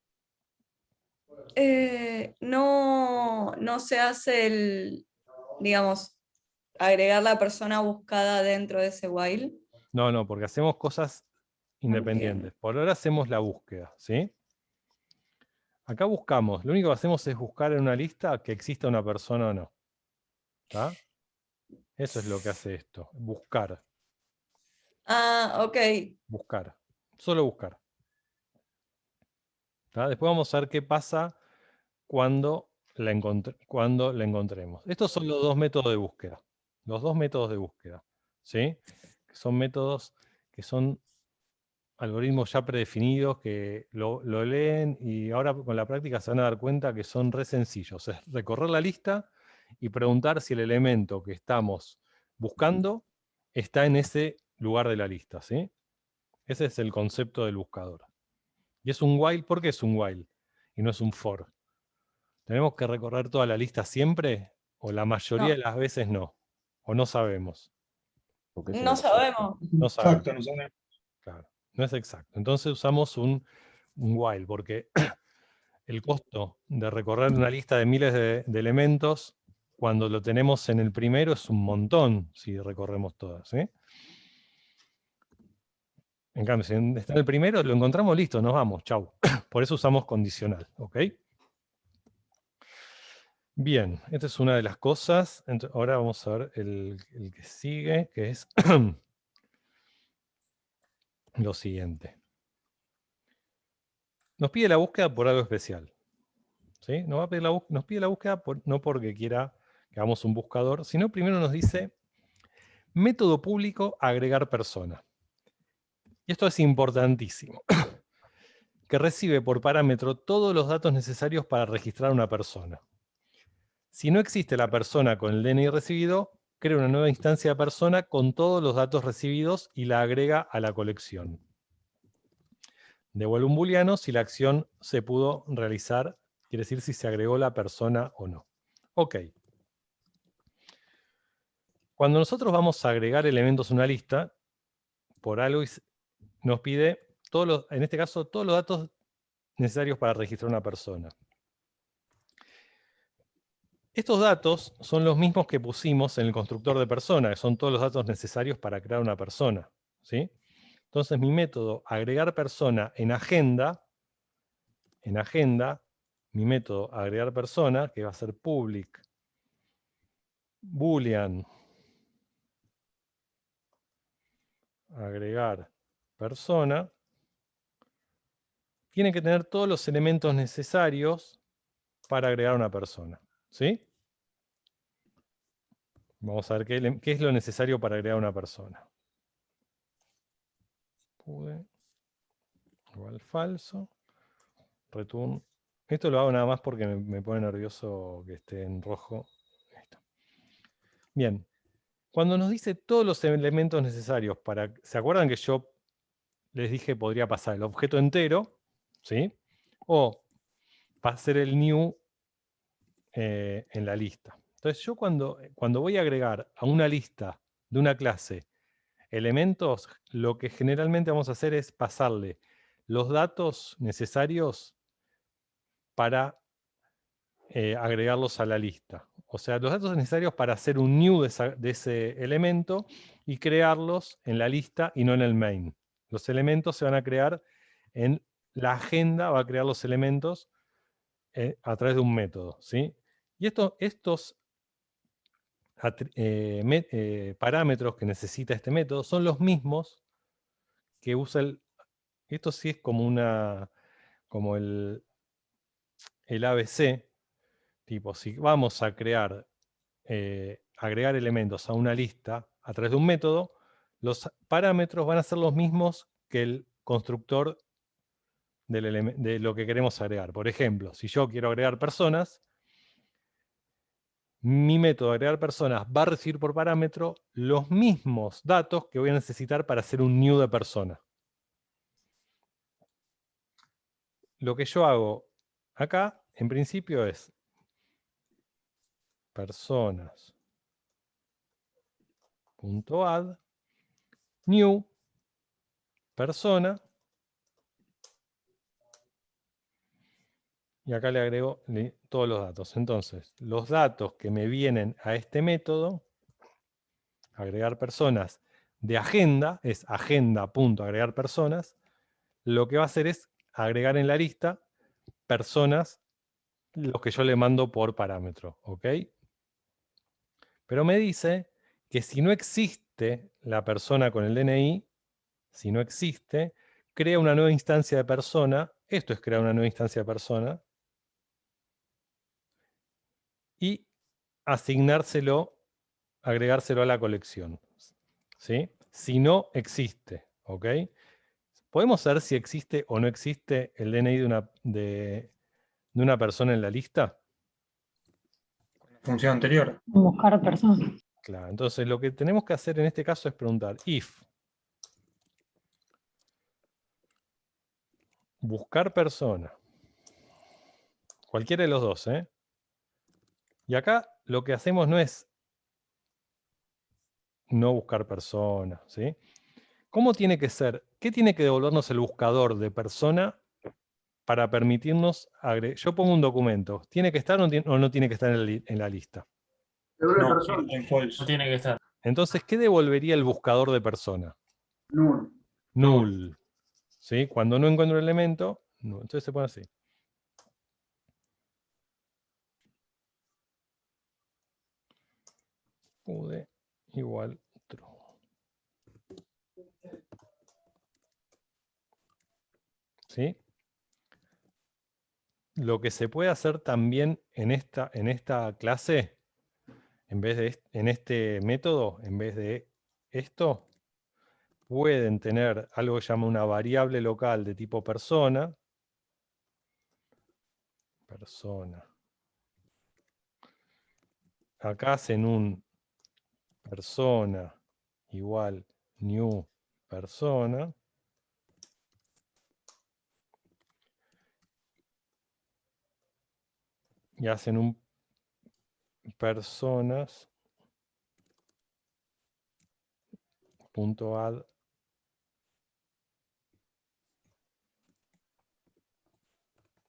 no se hace digamos, agregar la persona buscada dentro de ese while? No, porque hacemos cosas independientes. Por ahora hacemos la búsqueda, ¿sí? Acá buscamos, lo único que hacemos es buscar en una lista que exista una persona o no. ¿Está? Eso es lo que hace esto, buscar. Ah, ok. Buscar, solo buscar. ¿Está? Después vamos a ver qué pasa cuando la encontremos. Estos son los dos métodos de búsqueda. Los dos métodos de búsqueda, ¿sí? Que son métodos que son algoritmos ya predefinidos que lo leen y ahora con la práctica se van a dar cuenta que son re sencillos. Es recorrer la lista y preguntar si el elemento que estamos buscando está en ese lugar de la lista, ¿sí? Ese es el concepto del buscador. Y es un while, ¿por qué es un while? Y no es un for. ¿Tenemos que recorrer toda la lista siempre? ¿O la mayoría de las veces no? ¿O no sabemos? No sabemos. No sabemos. Exacto, no sabemos. Claro, no es exacto. Entonces usamos un while, porque el costo de recorrer una lista de miles de elementos, cuando lo tenemos en el primero, es un montón si recorremos todas. ¿Sí? En cambio, si está en el primero, lo encontramos, listo, nos vamos, chau. Por eso usamos condicional. ¿Ok? Bien, esta es una de las cosas. Ahora vamos a ver el que sigue, que es lo siguiente. Nos pide la búsqueda por algo especial. ¿sí? Nos pide la búsqueda no porque quiera que hagamos un buscador, sino primero nos dice método público agregar persona. Y esto es importantísimo. Que recibe por parámetro todos los datos necesarios para registrar una persona. Si no existe la persona con el DNI recibido, crea una nueva instancia de persona con todos los datos recibidos y la agrega a la colección. Devuelve un booleano si la acción se pudo realizar, quiere decir si se agregó la persona o no. Ok. Cuando nosotros vamos a agregar elementos a una lista, por algo nos pide, en este caso, todos los datos necesarios para registrar una persona. Estos datos son los mismos que pusimos en el constructor de persona, que son todos los datos necesarios para crear una persona, ¿sí? Entonces mi método agregar persona en agenda, mi método agregar persona, que va a ser public boolean agregar persona, tiene que tener todos los elementos necesarios para agregar una persona, ¿sí? Vamos a ver qué es lo necesario para agregar una persona. Pude, igual falso. Return. Esto lo hago nada más porque me pone nervioso que esté en rojo. Esto. Bien. Cuando nos dice todos los elementos necesarios para... ¿Se acuerdan que yo les dije podría pasar el objeto entero? ¿Sí? O hacer el new en la lista. Entonces yo cuando voy a agregar a una lista de una clase elementos, lo que generalmente vamos a hacer es pasarle los datos necesarios para agregarlos a la lista. O sea, los datos necesarios para hacer un new de ese elemento y crearlos en la lista y no en el main. Los elementos se van a crear en la agenda, va a crear los elementos a través de un método, ¿sí? Y estos parámetros que necesita este método son los mismos que usa esto sí es como el ABC, tipo, si vamos a agregar elementos a una lista a través de un método, los parámetros van a ser los mismos que el constructor de lo que queremos agregar. Por ejemplo, si yo quiero agregar personas, mi método de agregar personas va a recibir por parámetro los mismos datos que voy a necesitar para hacer un new de persona. Lo que yo hago acá, en principio, es personas.add new persona y acá le agrego todos los datos. Entonces, los datos que me vienen a este método, agregar personas de agenda, es agenda.agregar personas, lo que va a hacer es agregar en la lista personas, los que yo le mando por parámetro, ¿ok? Pero me dice que si no existe la persona con el DNI, si no existe, crea una nueva instancia de persona, esto es crear una nueva instancia de persona, y agregárselo a la colección, ¿sí? Si no existe, ¿ok? ¿Podemos saber si existe o no existe el DNI de una persona en la lista? Función anterior. Buscar personas. Claro, entonces lo que tenemos que hacer en este caso es preguntar if buscar persona, cualquiera de los dos, ¿eh? Y acá lo que hacemos no es no buscar persona, ¿sí? ¿Cómo tiene que ser? ¿Qué tiene que devolvernos el buscador de persona para permitirnos agregar? Yo pongo un documento. ¿Tiene que estar o no tiene que estar en la lista? No, en false. No tiene que estar. Entonces, ¿qué devolvería el buscador de persona? Null. Null. ¿Sí? Cuando no encuentro el elemento, null. Entonces se pone así. Pude igual true. ¿Sí? lo que se puede hacer también en esta clase, en vez de en este método, en vez de esto, pueden tener algo que se llama una variable local de tipo persona. Acá hacen un persona igual new persona. Y hacen un personas punto add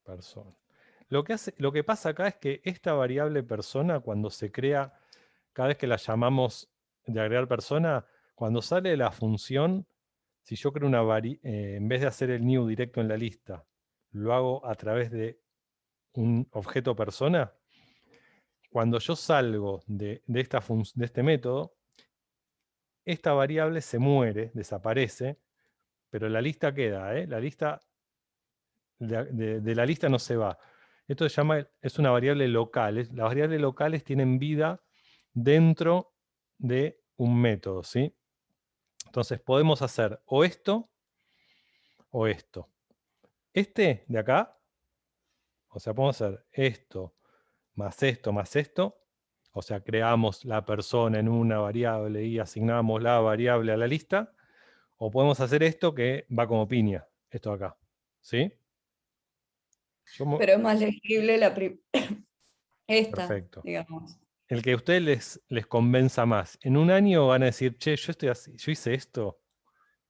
persona. Lo que pasa acá es que esta variable persona, cuando se crea, cada vez que la llamamos de agregar persona, cuando sale de la función, si yo creo en vez de hacer el new directo en la lista, lo hago a través de un objeto persona, cuando yo salgo de este método, esta variable se muere, desaparece, pero la lista queda, la lista de la lista no se va. Esto se llama, es una variable local. Las variables locales tienen vida dentro de un método, ¿sí? Entonces podemos hacer o esto o esto. Este de acá, o sea, podemos hacer esto, más esto, o sea, creamos la persona en una variable y asignamos la variable a la lista, o podemos hacer esto que va como piña, esto de acá, ¿sí? Pero es más legible esta, Perfecto. digamos. El que a ustedes les convenza más. En un año van a decir, che, yo hice esto,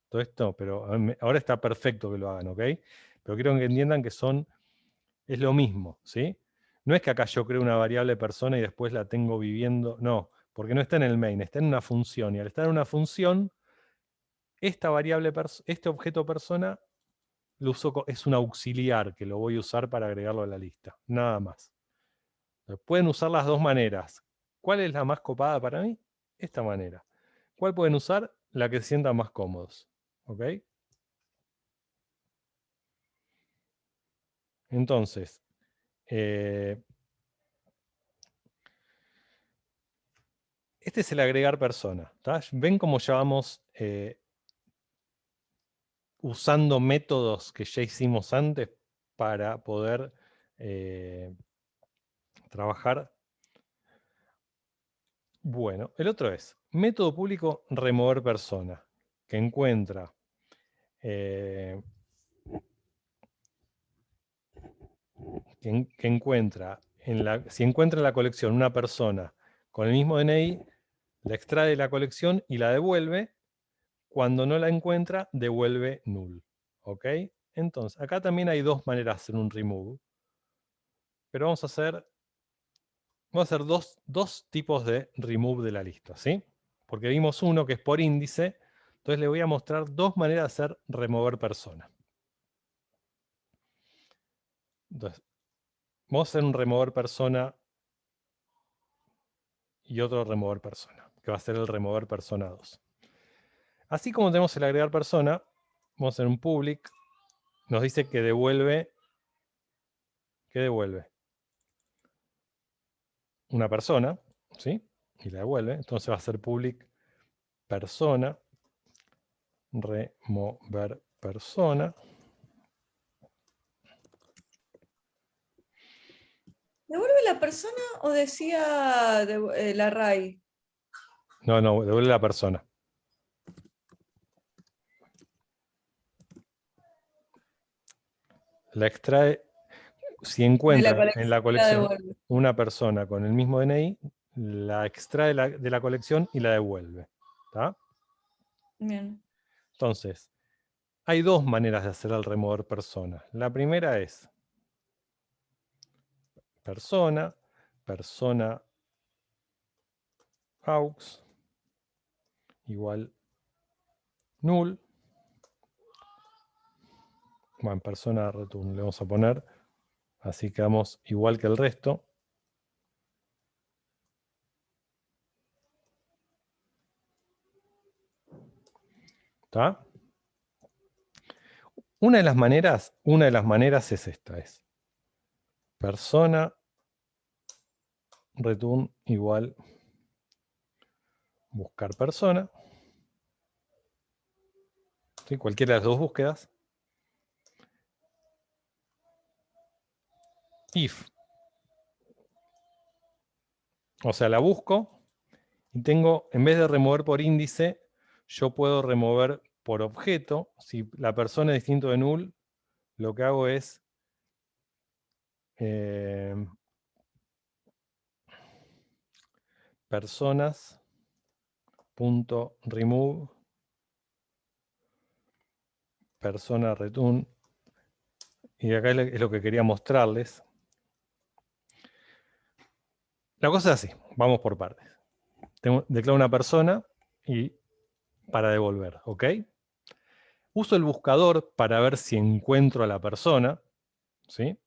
todo esto, pero ahora está perfecto que lo hagan, ¿ok? Pero quiero que entiendan que es lo mismo, ¿sí? No es que acá yo creo una variable persona y después la tengo viviendo, no, porque no está en el main, está en una función, y al estar en una función, esta variable, este objeto persona, lo uso, es un auxiliar que lo voy a usar para agregarlo a la lista, nada más. Pueden usar las dos maneras. ¿Cuál es la más copada para mí? Esta manera. ¿Cuál pueden usar? La que se sientan más cómodos. ¿Ok? Entonces, este es el agregar persona. ¿Tá? ¿Ven cómo ya vamos usando métodos que ya hicimos antes para poder trabajar? Bueno, el otro es método público remover persona, que encuentra si encuentra en la colección una persona con el mismo DNI, la extrae de la colección y la devuelve. Cuando no la encuentra, devuelve null. ¿Ok? Entonces, acá también hay dos maneras de hacer un remove. Pero vamos a hacer dos tipos de remove de la lista, ¿sí? Porque vimos uno que es por índice. Entonces le voy a mostrar dos maneras de hacer remover persona. Entonces, vamos a hacer un remover persona y otro remover persona, que va a ser el remover persona 2. Así como tenemos el agregar persona, vamos a hacer un public, nos dice que devuelve, una persona, ¿sí? Y la devuelve, entonces va a ser public persona, remover persona. ¿Devuelve la persona o decía el array? No, devuelve la persona. La extrae, si encuentra en la colección una persona con el mismo DNI, la extrae de la colección y la devuelve. ¿Está? Bien. Entonces, hay dos maneras de hacer el remover persona. La primera es persona aux igual null. Bueno, persona return le vamos a poner, así quedamos igual que el resto. ¿Está? Una de las maneras es esta. persona return igual buscar persona. ¿Sí? Cualquiera de las dos búsquedas. If. O sea, la busco y tengo, en vez de remover por índice, yo puedo remover por objeto. Si la persona es distinto de null, lo que hago es personas.remove persona return. Y acá es lo que quería mostrarles. La cosa es así, vamos por partes. Declaro una persona y para devolver, ¿ok? Uso el buscador para ver si encuentro a la persona, ¿sí?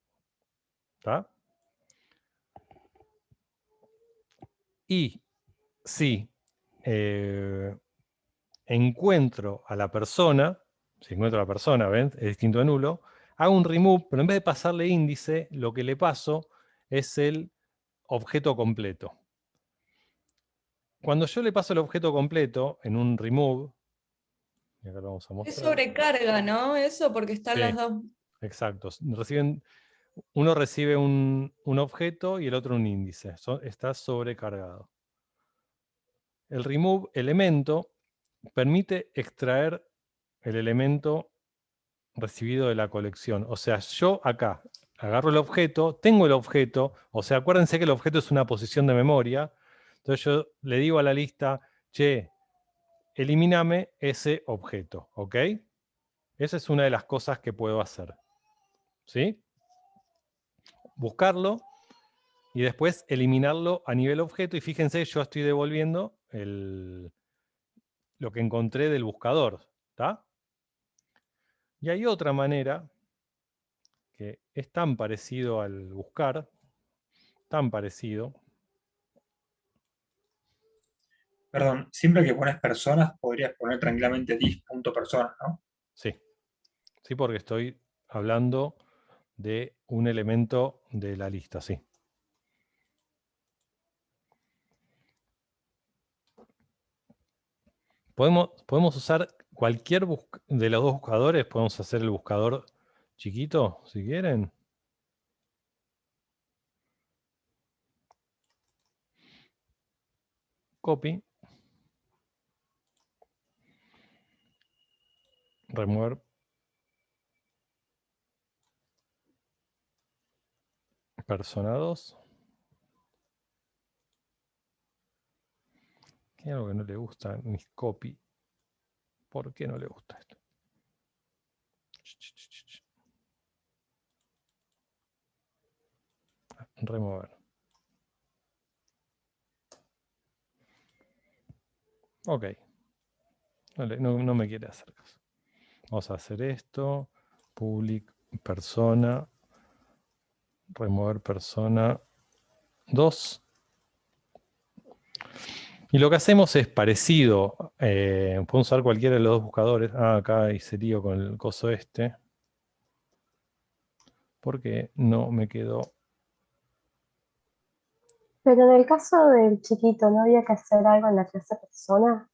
¿Está? Y si encuentro a la persona, si encuentro a la persona, ¿ven? Es distinto de nulo, hago un remove, pero en vez de pasarle índice, lo que le paso es el objeto completo. Cuando yo le paso el objeto completo en un remove, y acá lo vamos a Es mostrar. sobrecarga, ¿no? Eso porque están Sí. las dos. Exacto. Uno recibe un objeto y el otro un índice. Está sobrecargado. El remove elemento permite extraer el elemento recibido de la colección. O sea, yo acá agarro el objeto, tengo el objeto, o sea, acuérdense que el objeto es una posición de memoria. Entonces yo le digo a la lista, che, elimíname ese objeto, ¿ok? Esa es una de las cosas que puedo hacer. ¿Sí? Buscarlo y después eliminarlo a nivel objeto. Y fíjense, yo estoy devolviendo lo que encontré del buscador. ¿Está? Y hay otra manera que es tan parecido al buscar, tan parecido. Perdón, siempre que pones personas podrías poner tranquilamente dis.personas, ¿no? Sí. Sí, porque estoy hablando de un elemento de la lista, sí. Podemos usar cualquier de los dos buscadores. Podemos hacer el buscador chiquito, si quieren. Copy. Remover. Persona 2. Hay algo que no le gusta a mis copy. ¿Por qué no le gusta esto? Remover. Ok. No me quiere hacer caso. Vamos a hacer esto. Public persona. Remover persona 2. Y lo que hacemos es parecido. Podemos usar cualquiera de los dos buscadores. Acá hice lío con el coso este. Porque no me quedó. Pero en el caso del chiquito, ¿no había que hacer algo en la clase persona?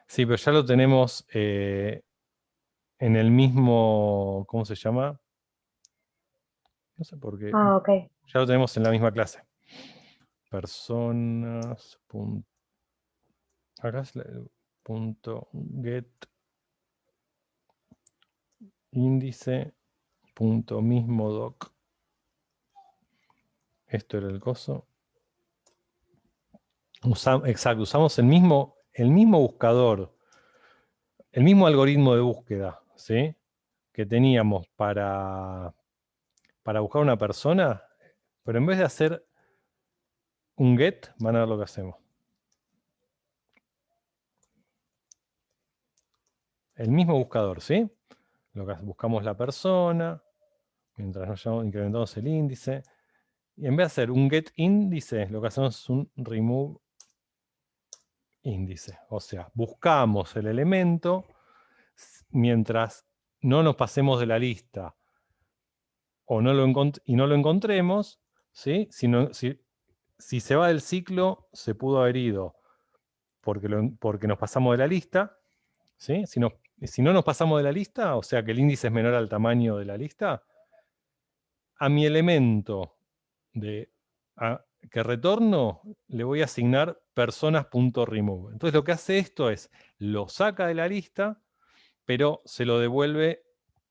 Sí, pero ya lo tenemos en el mismo. ¿Cómo se llama? No sé por qué. Ah, ok. Ya lo tenemos en la misma clase. Personas. Acá es punto get índice punto mismo doc. Esto era el coso. Exacto, usamos el mismo buscador, el mismo algoritmo de búsqueda, ¿sí? Que teníamos para buscar una persona, pero en vez de hacer un get, van a ver lo que hacemos. El mismo buscador, ¿sí? Buscamos la persona, mientras nos incrementamos el índice. Y en vez de hacer un get índice, lo que hacemos es un remove índice. O sea, buscamos el elemento mientras no nos pasemos de la lista o no lo encontremos, ¿sí? Si se va del ciclo, se pudo haber ido porque nos pasamos de la lista, ¿sí? Si no nos pasamos de la lista, o sea que el índice es menor al tamaño de la lista, a mi elemento que retorno le voy a asignar personas.remove. Entonces lo que hace esto es, lo saca de la lista, pero se lo devuelve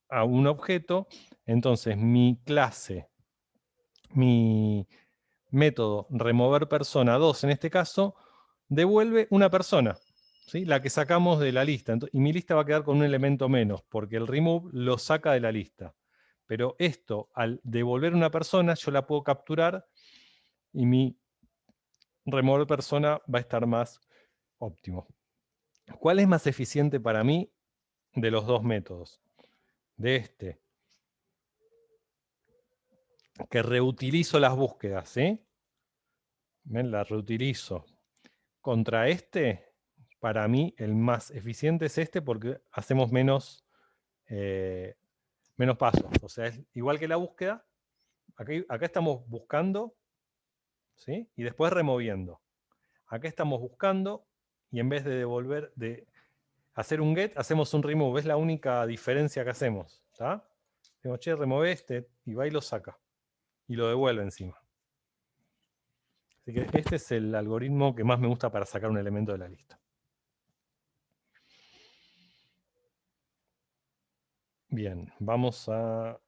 a un objeto. Entonces mi clase, mi método remover persona 2 en este caso, devuelve una persona, ¿sí? La que sacamos de la lista. Y mi lista va a quedar con un elemento menos, porque el remove lo saca de la lista. Pero esto, al devolver una persona, yo la puedo capturar y mi remover persona va a estar más óptimo. ¿Cuál es más eficiente para mí de los dos métodos? De este, que reutilizo las búsquedas, ¿sí? ¿Ven? La reutilizo. Contra este, para mí el más eficiente es este porque hacemos menos pasos. O sea, es igual que la búsqueda. Acá estamos buscando, ¿sí? Y después removiendo. Acá estamos buscando y en vez de hacer un get, hacemos un remove. Es la única diferencia que hacemos. ¿Está? Digo, che, remove este y va y lo saca. Y lo devuelve encima. Así que este es el algoritmo que más me gusta para sacar un elemento de la lista. Bien, vamos al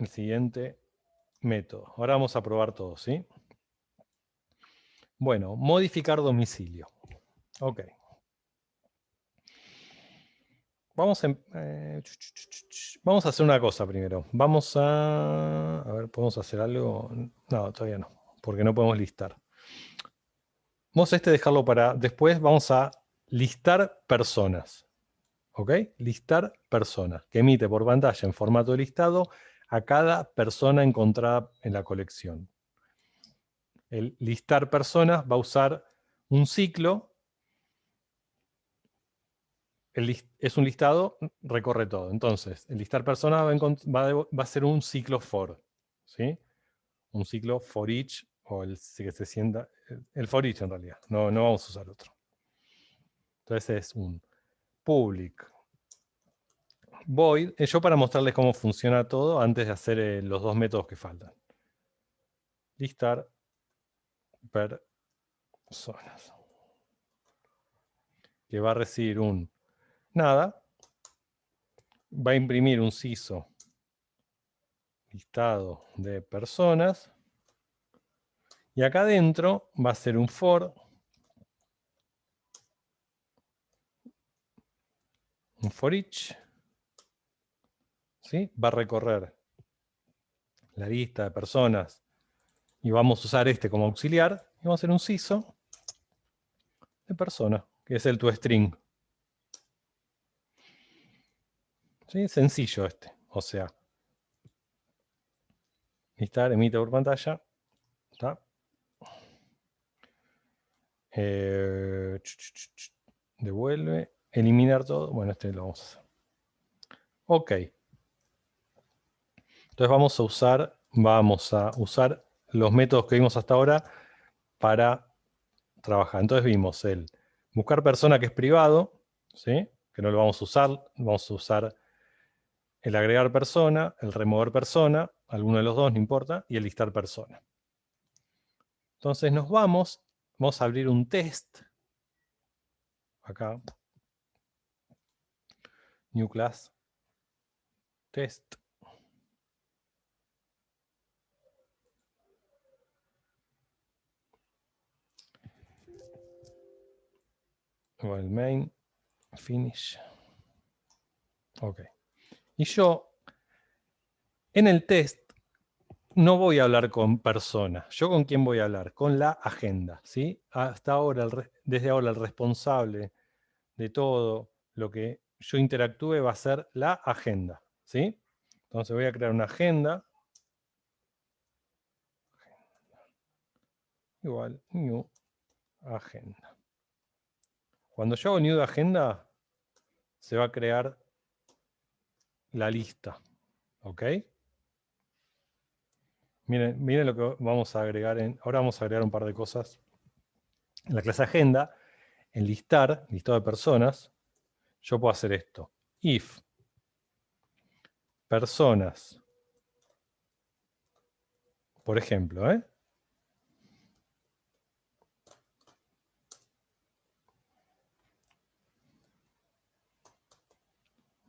siguiente método. Ahora vamos a probar todo, ¿sí? Bueno, modificar domicilio. Ok. Vamos a hacer una cosa primero. Vamos a ver, ¿podemos hacer algo? No, todavía no, porque no podemos listar. Vamos a dejarlo para después. Vamos a listar personas. ¿Ok? Listar personas, que emite por pantalla en formato de listado a cada persona encontrada en la colección. El listar personas va a usar un ciclo. Es un listado, recorre todo. Entonces, el listar personas va a ser un ciclo for. ¿Sí? Un ciclo for each, o el for each en realidad. No vamos a usar otro. Entonces es un public void. Yo para mostrarles cómo funciona todo antes de hacer los dos métodos que faltan. Listar personas. Que va a recibir un nada. Va a imprimir un CISO listado de personas. Y acá adentro va a ser un for. Un for each. ¿Sí? Va a recorrer la lista de personas. Y vamos a usar este como auxiliar. Y vamos a hacer un CISO de persona, que es el toString. ¿Sí? Sencillo este. O sea, listar, emite por pantalla. ¿Está? Devuelve. Eliminar todo. Bueno, este lo vamos a hacer. Ok. Entonces vamos a usar los métodos que vimos hasta ahora para trabajar. Entonces vimos el buscar persona, que es privado, ¿sí? Que no lo vamos a usar. Vamos a usar el agregar persona, el remover persona, alguno de los dos, no importa, y el listar persona. Entonces vamos a abrir un test. Acá. New class. Test. Igual main. Finish. Ok. Y yo, en el test, no voy a hablar con persona. ¿Yo con quién voy a hablar? Con la agenda, ¿sí? Hasta ahora, desde ahora, el responsable de todo lo que yo interactúe va a ser la agenda, ¿sí? Entonces voy a crear una agenda. Igual, new agenda. Cuando yo hago new de agenda, se va a crear la lista, ¿ok? Miren lo que vamos a agregar. Ahora vamos a agregar un par de cosas. En la clase agenda, en listado de personas, yo puedo hacer esto. If personas, por ejemplo,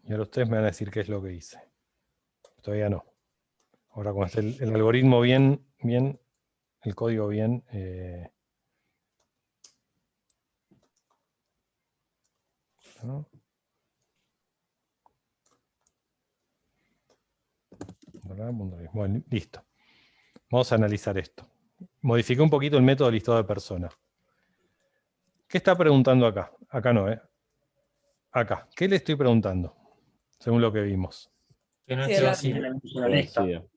y ahora ustedes me van a decir qué es lo que hice. Todavía no. Ahora cuando esté el algoritmo bien, el código bien... ¿no? Bueno, listo. Vamos a analizar esto. Modifiqué un poquito el método listado de personas. ¿Qué está preguntando acá? Acá no, Acá. ¿Qué le estoy preguntando? Según lo que vimos. Que no Sí, esté la- vacío. Una lista. Vacío.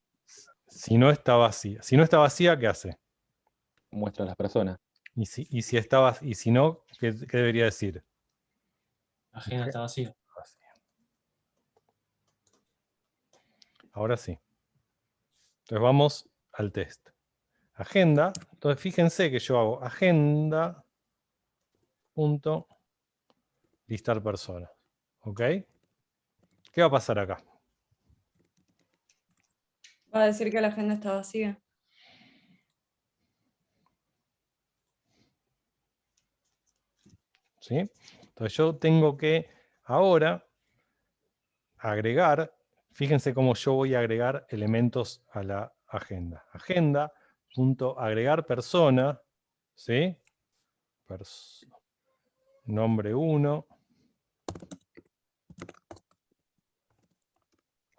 Si no está vacía. Si no está vacía, ¿qué hace? Muestra a las personas. Y si no, ¿qué debería decir? La agenda está vacía. Vacía. Ahora sí. Entonces vamos al test. Agenda. Entonces fíjense que yo hago agenda. Punto. Listar personas. ¿Ok? ¿Qué va a pasar acá? Va a decir que la agenda está vacía. ¿Sí? Entonces yo tengo que ahora agregar, fíjense cómo yo voy a agregar elementos a la agenda. Agenda, punto, agregar persona, ¿sí? Nombre 1,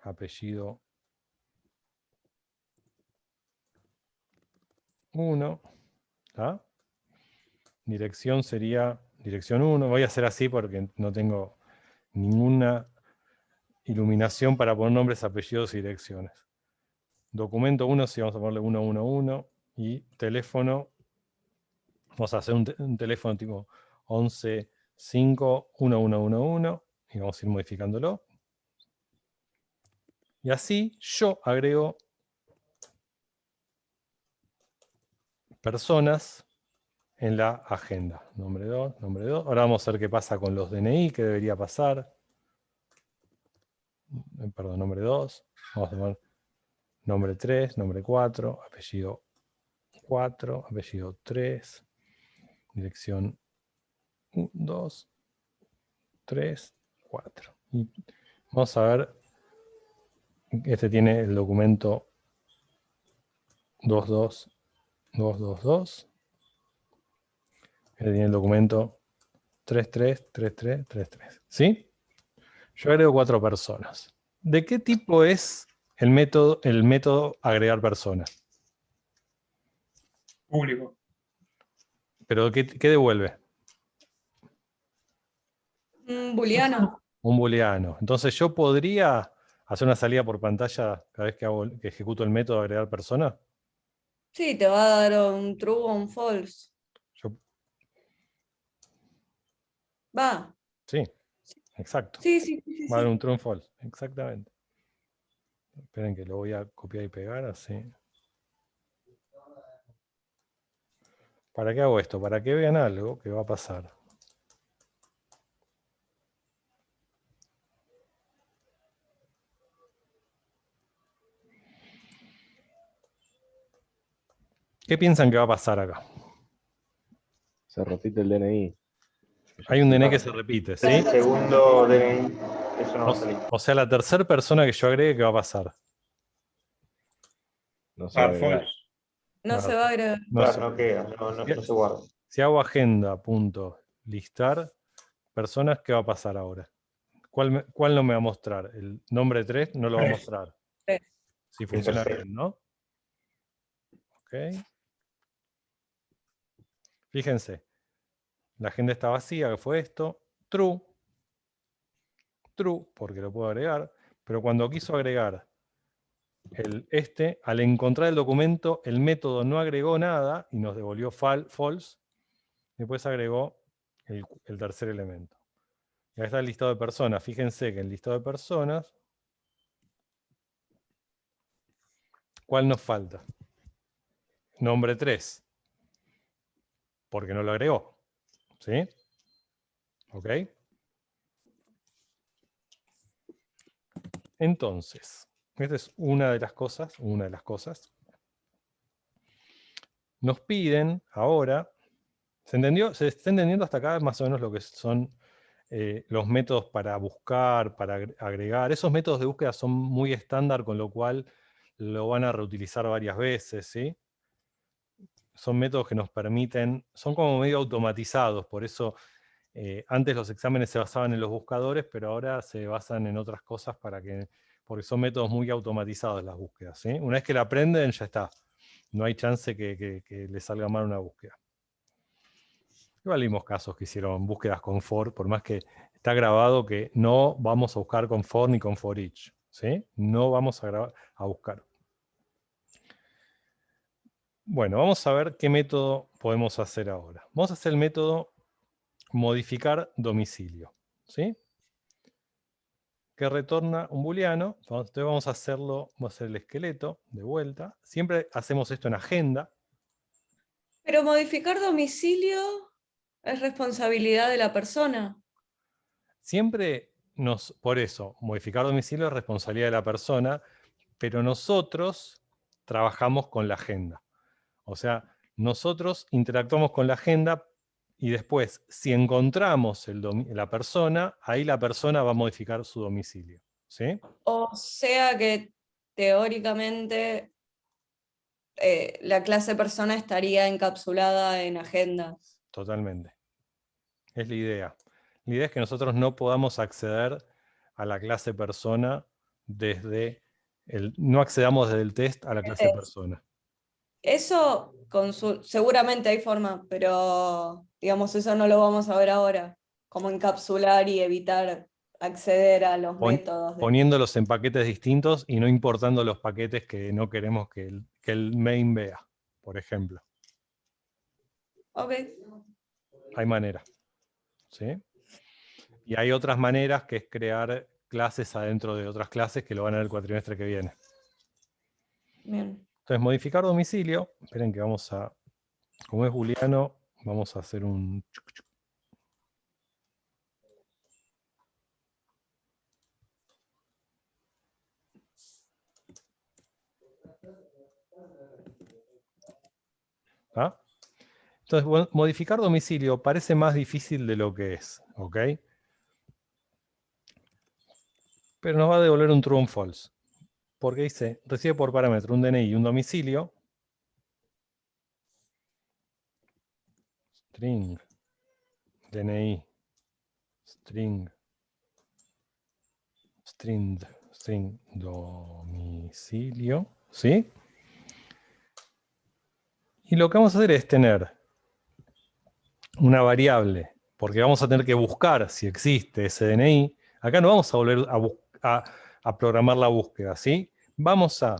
apellido 1, ¿tá? Dirección sería dirección 1. Voy a hacer así porque no tengo ninguna iluminación para poner nombres, apellidos y direcciones. Documento 1, sí, vamos a ponerle 111. Y teléfono, vamos a hacer un teléfono tipo 11-5-1111 y vamos a ir modificándolo. Y así yo agrego personas en la agenda. Nombre 2, nombre 2. Ahora vamos a ver qué pasa con los DNI, qué debería pasar. Perdón, nombre 2. Vamos a poner nombre 3, nombre 4, apellido 4, apellido 3, dirección 2, 3, 4. Y vamos a ver, este tiene el documento 22222. Este tiene el documento 333333. ¿Sí? Yo agrego 4 personas. ¿De qué tipo es el método agregar personas? Público. ¿Pero qué devuelve? Un booleano. Un booleano. Entonces yo podría hacer una salida por pantalla cada vez que ejecuto el método agregar persona. Sí, te va a dar un true o un false. Va. Sí, exacto. Sí, sí, sí, Va a haber sí. un true and false. Exactamente. Esperen que lo voy a copiar y pegar así. ¿Para qué hago esto? Para que vean algo que va a pasar. ¿Qué piensan que va a pasar acá? Se repite el DNI. Hay un DNI que se repite, ¿sí? El segundo DNI, eso no va a salir. O sea, la tercera persona que yo agregue, ¿qué va a pasar? No se va a agregar. False. No se va a agregar. No Claro, sé. no queda, no se guarda. Si hago agenda, punto, listar personas, ¿qué va a pasar ahora? ¿Cuál no me va a mostrar? El nombre 3 no lo va a mostrar. Tres. Si funciona tercero. bien, ¿no? Ok. Fíjense. La agenda está vacía, que fue esto. True. True, porque lo puedo agregar. Pero cuando quiso agregar al encontrar el documento, el método no agregó nada y nos devolvió false. Después agregó el tercer elemento. Y acá está el listado de personas. Fíjense que en el listado de personas ¿Cuál nos falta? Nombre 3. Porque no lo agregó. ¿Sí? ¿Ok? Entonces, esta es una de las cosas. Nos piden ahora, ¿se entendió? ¿Se está entendiendo hasta acá más o menos lo que son los métodos para buscar, para agregar? Esos métodos de búsqueda son muy estándar, con lo cual lo van a reutilizar varias veces, ¿sí? Son métodos que nos permiten, son como medio automatizados, por eso antes los exámenes se basaban en los buscadores, pero ahora se basan en otras cosas porque son métodos muy automatizados las búsquedas, ¿sí? Una vez que la aprenden, ya está. No hay chance que le salga mal una búsqueda. Igual vimos casos que hicieron búsquedas con for, por más que está grabado que no vamos a buscar con for ni con for each, ¿sí? No vamos a buscar. Bueno, vamos a ver qué método podemos hacer ahora. Vamos a hacer el método modificar domicilio, ¿sí? Que retorna un booleano. Entonces vamos a hacerlo, vamos a hacer el esqueleto de vuelta. Siempre hacemos esto en agenda. Pero modificar domicilio es responsabilidad de la persona. Siempre por eso, modificar domicilio es responsabilidad de la persona, pero nosotros trabajamos con la agenda. O sea, nosotros interactuamos con la agenda y después, si encontramos la persona, ahí la persona va a modificar su domicilio, ¿sí? O sea que teóricamente la clase persona estaría encapsulada en agenda. Totalmente. Es la idea. La idea es que nosotros no podamos acceder a la clase persona no accedamos desde el test a la clase persona. Eso seguramente hay forma, pero digamos, eso no lo vamos a ver ahora. Cómo encapsular y evitar acceder a los métodos. Poniéndolos en paquetes distintos y no importando los paquetes que no queremos que el main vea, por ejemplo. Ok. Hay manera, ¿sí? Y hay otras maneras, que es crear clases adentro de otras clases, que lo van a ver el cuatrimestre que viene. Bien. Entonces, modificar domicilio. Esperen que vamos a, como es booleano, vamos a hacer un... ¿Ah? Entonces, modificar domicilio parece más difícil de lo que es, ¿ok? Pero nos va a devolver un true o un false. Porque dice, recibe por parámetro un DNI y un domicilio. String, DNI, string, domicilio, ¿sí? Y lo que vamos a hacer es tener una variable, porque vamos a tener que buscar si existe ese DNI. Acá no vamos a volver a programar la búsqueda, ¿sí? Vamos a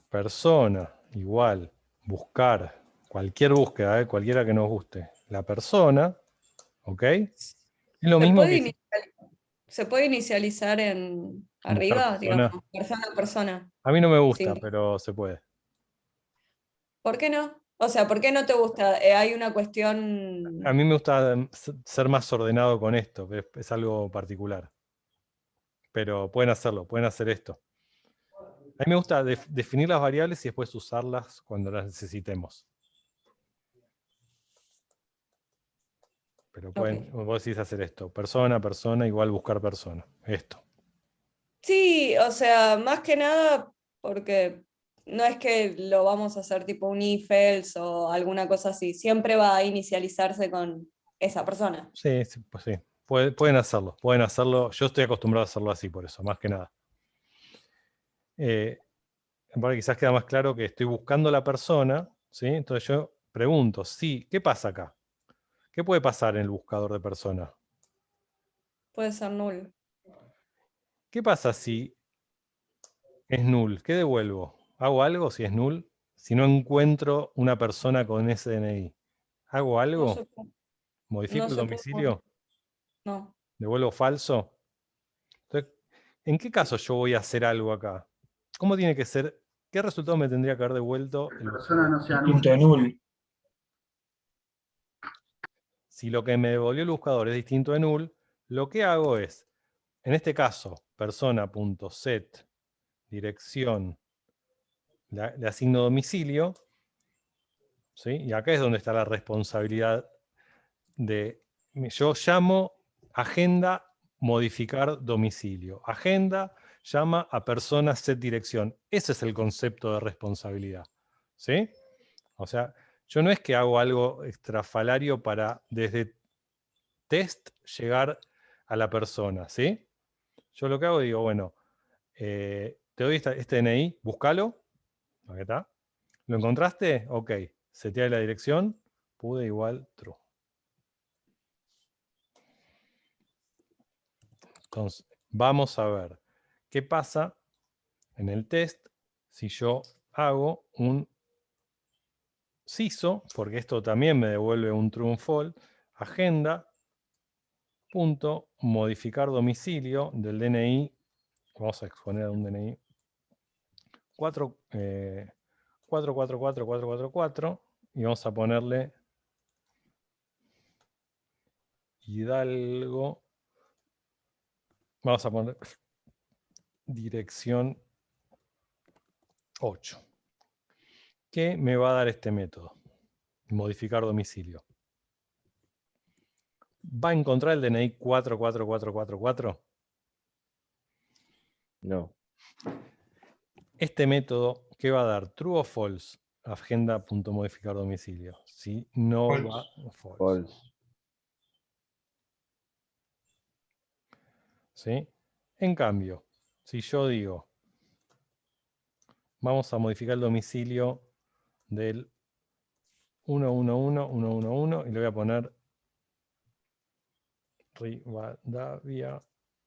persona, igual, buscar, cualquier búsqueda, cualquiera que nos guste, la persona, ¿ok? Es lo mismo que... ¿Se puede inicializar en arriba? Digamos, persona a persona. A mí no me gusta, pero se puede. ¿Por qué no? O sea, ¿por qué no te gusta? Hay una cuestión... A mí me gusta ser más ordenado con esto, es algo particular. Pero pueden hacerlo, pueden hacer esto. A mí me gusta definir las variables y después usarlas cuando las necesitemos. Pero vos decís hacer esto. Persona, igual buscar persona. Esto. Sí, o sea, más que nada porque no es que lo vamos a hacer tipo un if else o alguna cosa así. Siempre va a inicializarse con esa persona. Sí, pues sí. Pueden hacerlo. Yo estoy acostumbrado a hacerlo así, por eso, más que nada. Quizás queda más claro que estoy buscando la persona, ¿sí? Entonces yo pregunto, sí, ¿qué pasa acá? ¿Qué puede pasar en el buscador de persona? Puede ser null. ¿Qué pasa si es null? ¿Qué devuelvo? ¿Hago algo si es null? Si no encuentro una persona con ese DNI, ¿hago algo? ¿Modifico No el se puede domicilio? No. ¿Devuelvo falso? Entonces, ¿en qué caso yo voy a hacer algo acá? ¿Cómo tiene que ser? ¿Qué resultado me tendría que haber devuelto el persona no buscador? sea Distinto de null. Si lo que me devolvió el buscador es distinto de null, lo que hago es, en este caso, persona.set dirección, le asigno domicilio, ¿sí? Y acá es donde está la responsabilidad de, yo llamo agenda modificar domicilio. Agenda llama a persona set dirección. Ese es el concepto de responsabilidad. ¿Sí? O sea, yo no es que hago algo estrafalario para desde test llegar a la persona. ¿Sí? Yo lo que hago digo, bueno, te doy este DNI, búscalo. Aquí está. ¿Lo encontraste? Ok. Setear la dirección. Pude igual true. Entonces, vamos a ver qué pasa en el test si yo hago un CISO, porque esto también me devuelve un true and false, agenda, punto, modificar domicilio del DNI, vamos a exponer un DNI 444444 y vamos a ponerle Hidalgo, vamos a poner dirección 8. ¿Qué me va a dar este método? Modificar domicilio. ¿Va a encontrar el DNI 44444? No. Este método, ¿qué va a dar? ¿True o false? Agenda.modificar domicilio. Si no False. va false. False. ¿Sí? En cambio, si yo digo, vamos a modificar el domicilio del 111 y le voy a poner Rivadavia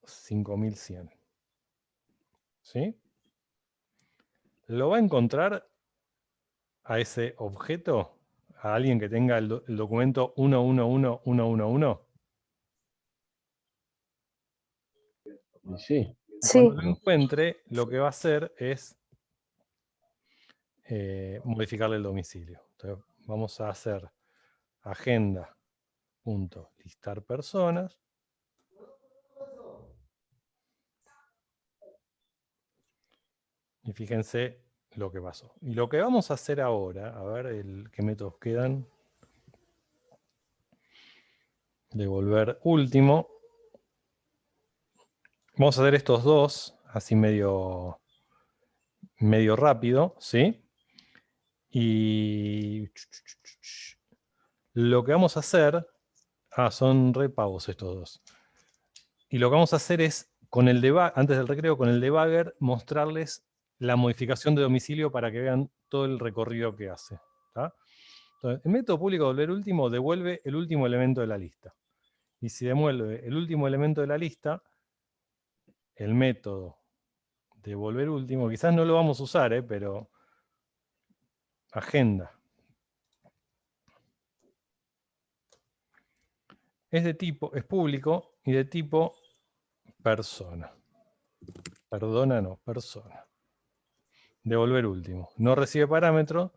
5100. ¿Sí? ¿Lo va a encontrar a ese objeto? ¿A alguien que tenga el documento 111111? Y sí. Sí, Cuando lo encuentre, lo que va a hacer es modificarle el domicilio. Entonces, vamos a hacer agenda.listar personas. Y fíjense lo que pasó. Y lo que vamos a hacer ahora, a ver qué métodos quedan. Devolver último. Vamos a hacer estos dos, así medio rápido, ¿sí? Y lo que vamos a hacer, son re pavos estos dos. Y lo que vamos a hacer es, con el antes del recreo, con el debugger, mostrarles la modificación de domicilio para que vean todo el recorrido que hace. ¿Tá? Entonces, el método público devolver último devuelve el último elemento de la lista. Y si devuelve el último elemento de la lista, el método devolver último, quizás no lo vamos a usar, pero agenda. Es público y de tipo persona. Perdona, no, persona. Devolver último. No recibe parámetro.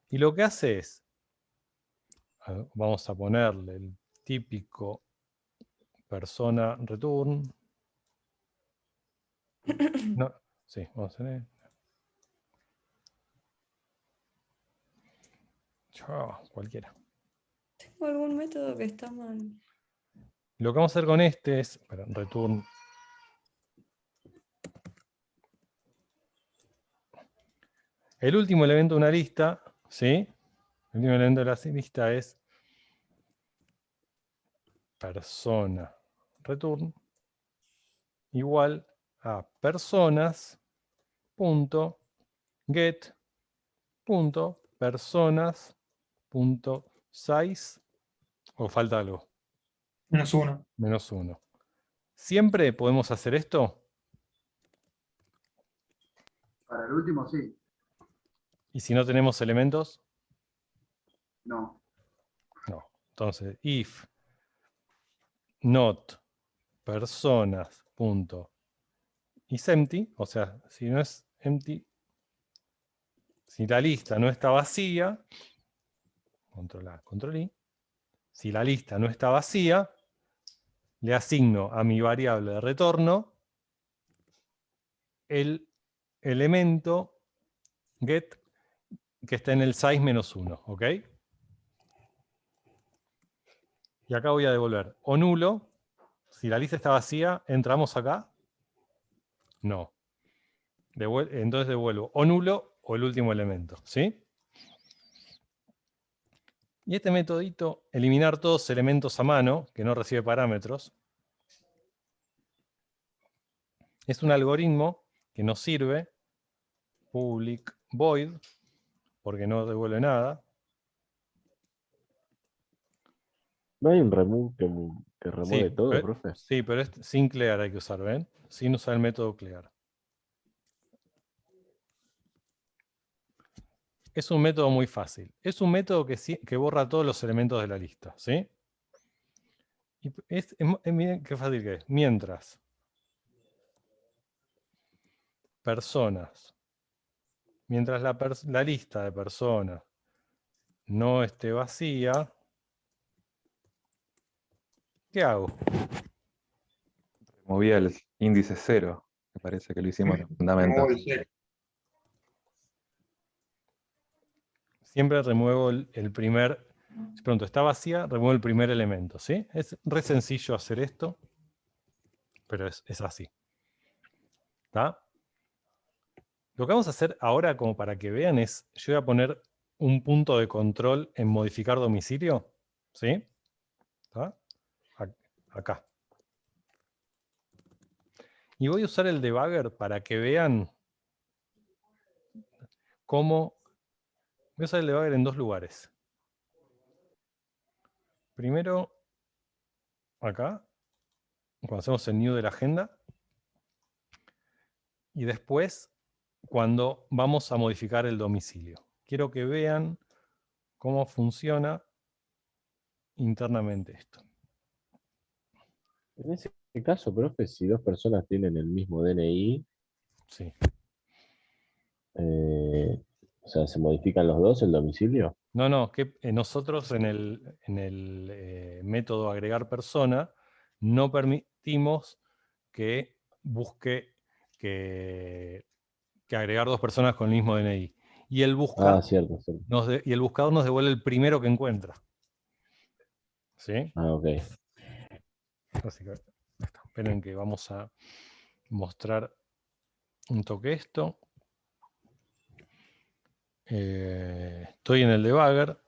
Y lo que hace es, vamos a ponerle el típico persona return. No, sí, vamos a tener. Cualquiera. Tengo algún método que está mal. Lo que vamos a hacer con este es, return. El último elemento de una lista, ¿sí? El último elemento de la lista es persona return igual a personas.get.personas.size, o falta algo. -1. -1. ¿Siempre podemos hacer esto? Para el último, sí. ¿Y si no tenemos elementos? No. No. Entonces, if not personas.isEmpty, o sea, si no es empty, si la lista no está vacía, control A, control I, si la lista no está vacía, le asigno a mi variable de retorno el elemento get que está en el size -1, ¿ok? Y acá voy a devolver o nulo. Si la lista está vacía, ¿entramos acá? No. Entonces devuelvo o nulo o el último elemento, ¿sí? Y este metodito, eliminar todos elementos a mano, que no recibe parámetros, es un algoritmo que nos sirve, public void, porque no devuelve nada. ¿No hay un remove que remueve Sí, todo, profe? sí, pero sin clear hay que usar, ¿ven? Sin usar el método clear. Es un método muy fácil. Es un método que borra todos los elementos de la lista, ¿sí? Y miren qué fácil que es. Mientras la lista de personas no esté vacía, ¿qué hago? Movía el índice 0. Me parece que lo hicimos en fundamentos. Remuevo el 0. Siempre remuevo el primer... Si pronto está vacía, remuevo el primer elemento, ¿sí? Es re sencillo hacer esto, pero es así. ¿Está? Lo que vamos a hacer ahora, como para que vean, es, yo voy a poner un punto de control en modificar domicilio, ¿sí? ¿Está? Acá. Y voy a usar el debugger para que vean cómo... Voy a usar el debugger en dos lugares. Primero, acá, cuando hacemos el new de la agenda. Y después, cuando vamos a modificar el domicilio. Quiero que vean cómo funciona internamente esto. En ese caso, profe, si dos personas tienen el mismo DNI, Sí. o sea, ¿se modifican los dos el domicilio? No, que nosotros en el método agregar persona no permitimos que busque que agregar dos personas con el mismo DNI. Y el buscador, Cierto. y el buscador nos devuelve el primero que encuentra. ¿Sí? Ok. Así que, esperen que vamos a mostrar un toque esto. Estoy en el debugger.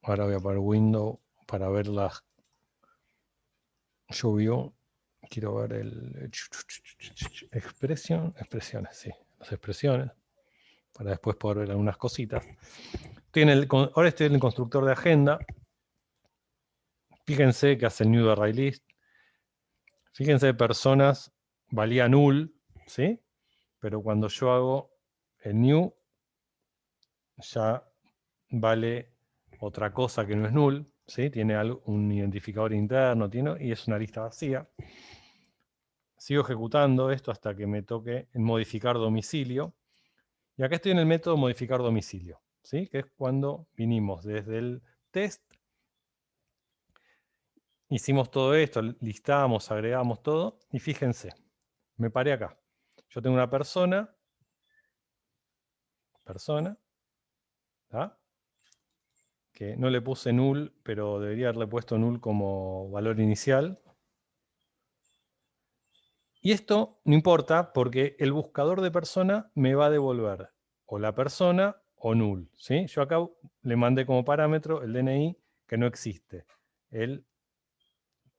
Ahora voy a poner window para ver las... Llovió. Quiero ver el... Expresiones, sí. Las expresiones. Para después poder ver algunas cositas. Ahora estoy en el constructor de agenda. Fíjense que hace el new de array list. Fíjense, personas valía null, ¿sí? Pero cuando yo hago el new, ya vale otra cosa que no es null, ¿sí? Tiene un identificador interno, y es una lista vacía. Sigo ejecutando esto hasta que me toque en modificar domicilio. Y acá estoy en el método modificar domicilio, ¿sí? Que es cuando vinimos desde el test, hicimos todo esto, listamos, agregamos todo, y fíjense, me paré acá. Yo tengo una persona, ¿tá? Que no le puse null, pero debería haberle puesto null como valor inicial. Y esto no importa porque el buscador de persona me va a devolver o la persona o null, ¿sí? Yo acá le mandé como parámetro el DNI que no existe, el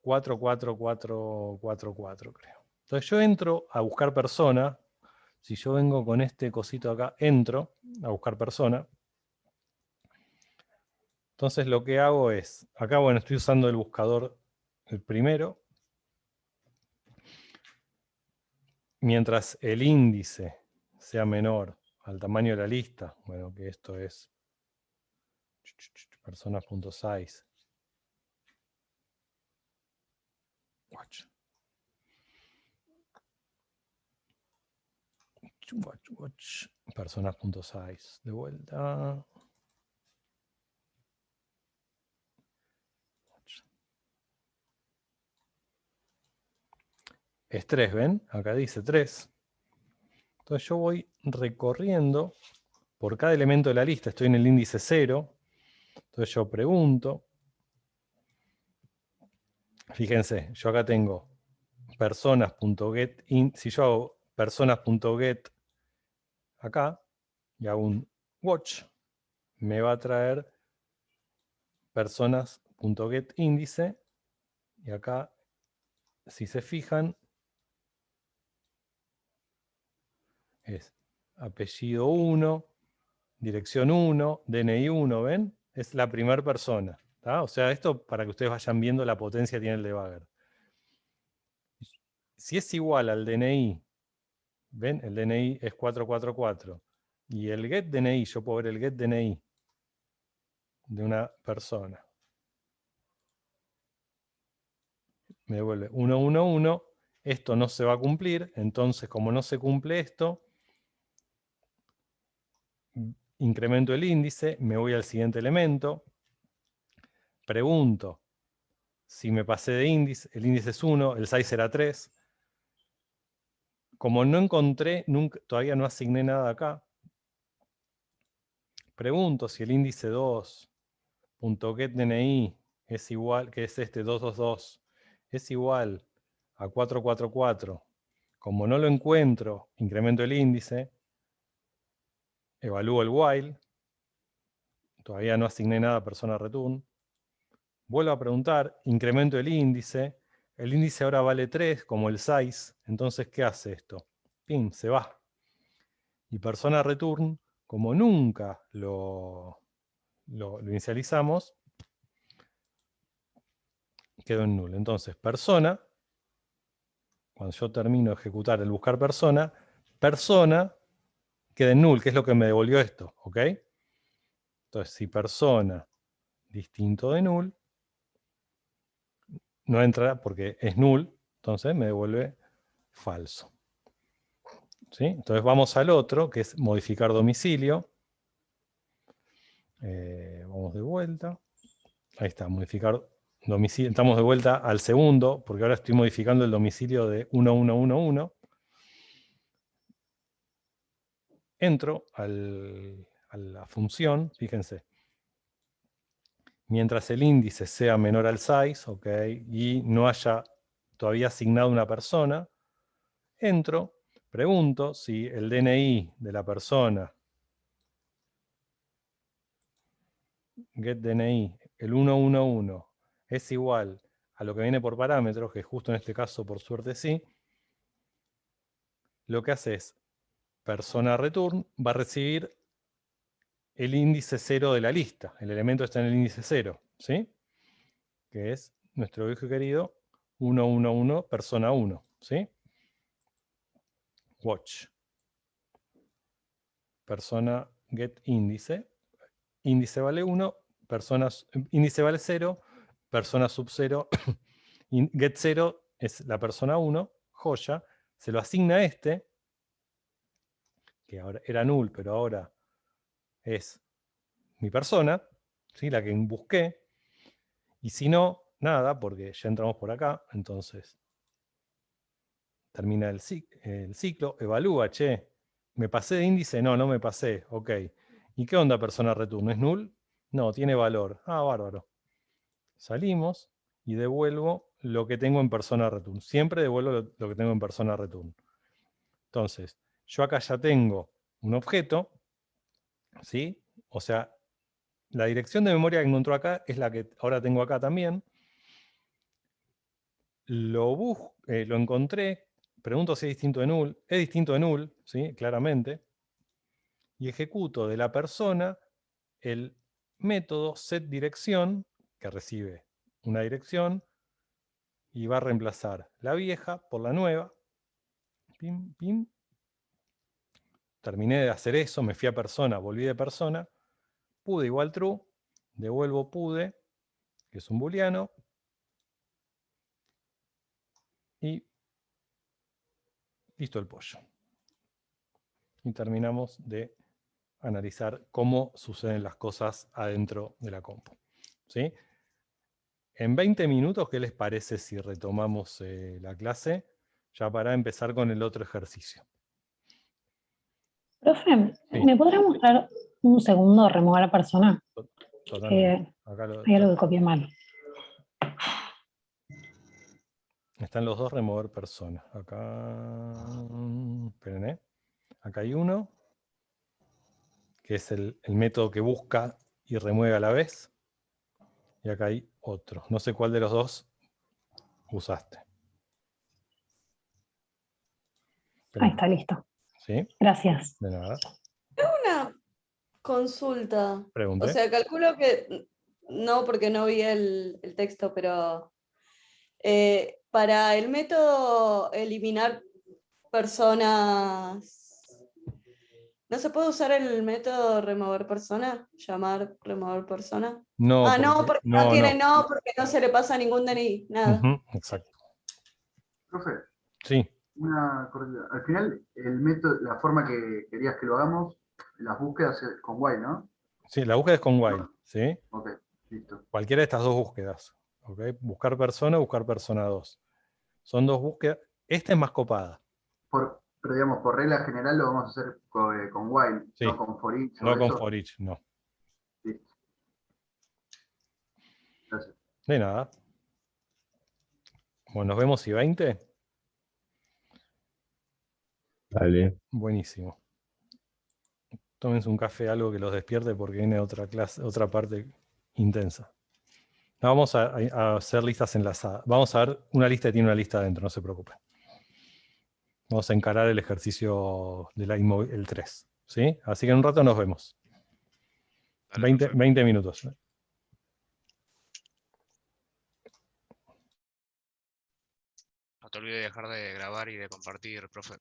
44444, creo. Entonces yo entro a buscar persona. Si yo vengo con este cosito acá, entro a buscar persona. Entonces lo que hago es, acá bueno, estoy usando el buscador, el primero. Mientras el índice sea menor al tamaño de la lista, bueno, que esto es personas.size. Watch. Watch. Personas.size. De vuelta. Es 3, ¿ven? Acá dice 3. Entonces yo voy recorriendo por cada elemento de la lista. Estoy en el índice 0. Entonces yo pregunto. Fíjense, yo acá tengo personas.get. Si yo hago personas.get acá y hago un watch, me va a traer personas.get índice. Y acá, si se fijan, es apellido 1, dirección 1, DNI 1, ¿ven? Es la primera persona. ¿Tá? O sea, esto para que ustedes vayan viendo la potencia que tiene el debugger. Si es igual al DNI, ¿ven? El DNI es 444. Y el get DNI, yo puedo ver el get DNI de una persona. Me devuelve 111. Esto no se va a cumplir. Entonces, como no se cumple esto, incremento el índice, me voy al siguiente elemento. Pregunto si me pasé de índice. El índice es 1, el size era 3. Como no encontré, todavía no asigné nada acá. Pregunto si el índice 2.getDNI es igual, que es este 222, es igual a 444. Como no lo encuentro, incremento el índice, evalúo el while, todavía no asigné nada a persona return. Vuelvo a preguntar, incremento el índice ahora vale 3 como el size, entonces ¿qué hace esto? Pim, se va. Y persona return, como nunca lo inicializamos, quedó en null. Entonces, persona, cuando yo termino de ejecutar el buscar persona, persona queda en null, que es lo que me devolvió esto, ¿ok? Entonces, si persona distinto de null, no entra porque es null, entonces me devuelve falso. ¿Sí? Entonces vamos al otro, que es modificar domicilio. Vamos de vuelta. Ahí está, modificar domicilio. Estamos de vuelta al segundo, porque ahora estoy modificando el domicilio de 1111. Entro a la función, fíjense. Mientras el índice sea menor al size, ¿ok? Y no haya todavía asignado una persona, entro, pregunto si el DNI de la persona, getDNI, el 111, es igual a lo que viene por parámetros, que justo en este caso por suerte sí, lo que hace es, persona return va a recibir el índice 0 de la lista. El elemento está en el índice 0, ¿sí? Que es nuestro viejo querido 111 persona 1, ¿sí? Watch. Persona get índice. Índice vale 1, índice vale 0, persona sub 0, get 0 es la persona 1, joya, se lo asigna a este, que ahora era null, pero ahora es mi persona, ¿sí? La que busqué, y si no, nada, porque ya entramos por acá, entonces termina el ciclo, evalúa, che, ¿me pasé de índice? No, no me pasé, ok. ¿Y qué onda persona return? ¿Es null? No, tiene valor. Ah, bárbaro. Salimos y devuelvo lo que tengo en persona return. Siempre devuelvo lo que tengo en persona return. Entonces, yo acá ya tengo un objeto, ¿sí? O sea, la dirección de memoria que encontró acá es la que ahora tengo acá también. Lo encontré, pregunto si es distinto de null. Es distinto de null, ¿sí? Claramente. Y ejecuto de la persona el método setDirección, que recibe una dirección, y va a reemplazar la vieja por la nueva. Pim, pim. Terminé de hacer eso, me fui a persona, volví de persona. Pude igual true, devuelvo pude, que es un booleano. Y listo el pollo. Y terminamos de analizar cómo suceden las cosas adentro de la compu. ¿Sí? En 20 minutos, ¿qué les parece si retomamos la clase? Ya para empezar con el otro ejercicio. Profe, Sí. ¿me podrá mostrar un segundo remover a persona? Totalmente. Acá Hay algo que copié mal. están los dos remover persona. Acá, esperen, acá hay uno, que es el método que busca y remueve a la vez. Y acá hay otro. No sé cuál de los dos usaste. Ahí está, listo. ¿Sí? Gracias. De nada. Una consulta. Pregunté. O sea, calculo que no, porque no vi el texto, pero para el método eliminar personas, ¿no se puede usar el método remover persona? ¿Llamar remover persona? No, Ah, no, porque no tiene no, porque no se le pasa ningún DNI, nada. Exacto. Profe, Sí. una corrección. Al final, el método, la forma que querías que lo hagamos, las búsquedas es con while, ¿no? Sí, la búsqueda es con while. ¿Sí? Ok, listo. Cualquiera de estas dos búsquedas. ¿Okay? Buscar persona, buscar persona 2. Son dos búsquedas. Esta es más copada. Pero digamos, por regla general lo vamos a hacer con while, Sí. no con for each. No o con eso. for each, no. Listo. Gracias. De nada. Bueno, nos vemos y 20. Dale. Buenísimo. Tómense un café, algo que los despierte porque viene otra clase, otra parte intensa. No, vamos a hacer listas enlazadas. Vamos a ver, una lista tiene una lista adentro, no se preocupen. Vamos a encarar el ejercicio de el 3. ¿Sí? Así que en un rato nos vemos. Dale, 20 minutos. No te olvides de dejar de grabar y de compartir, profe.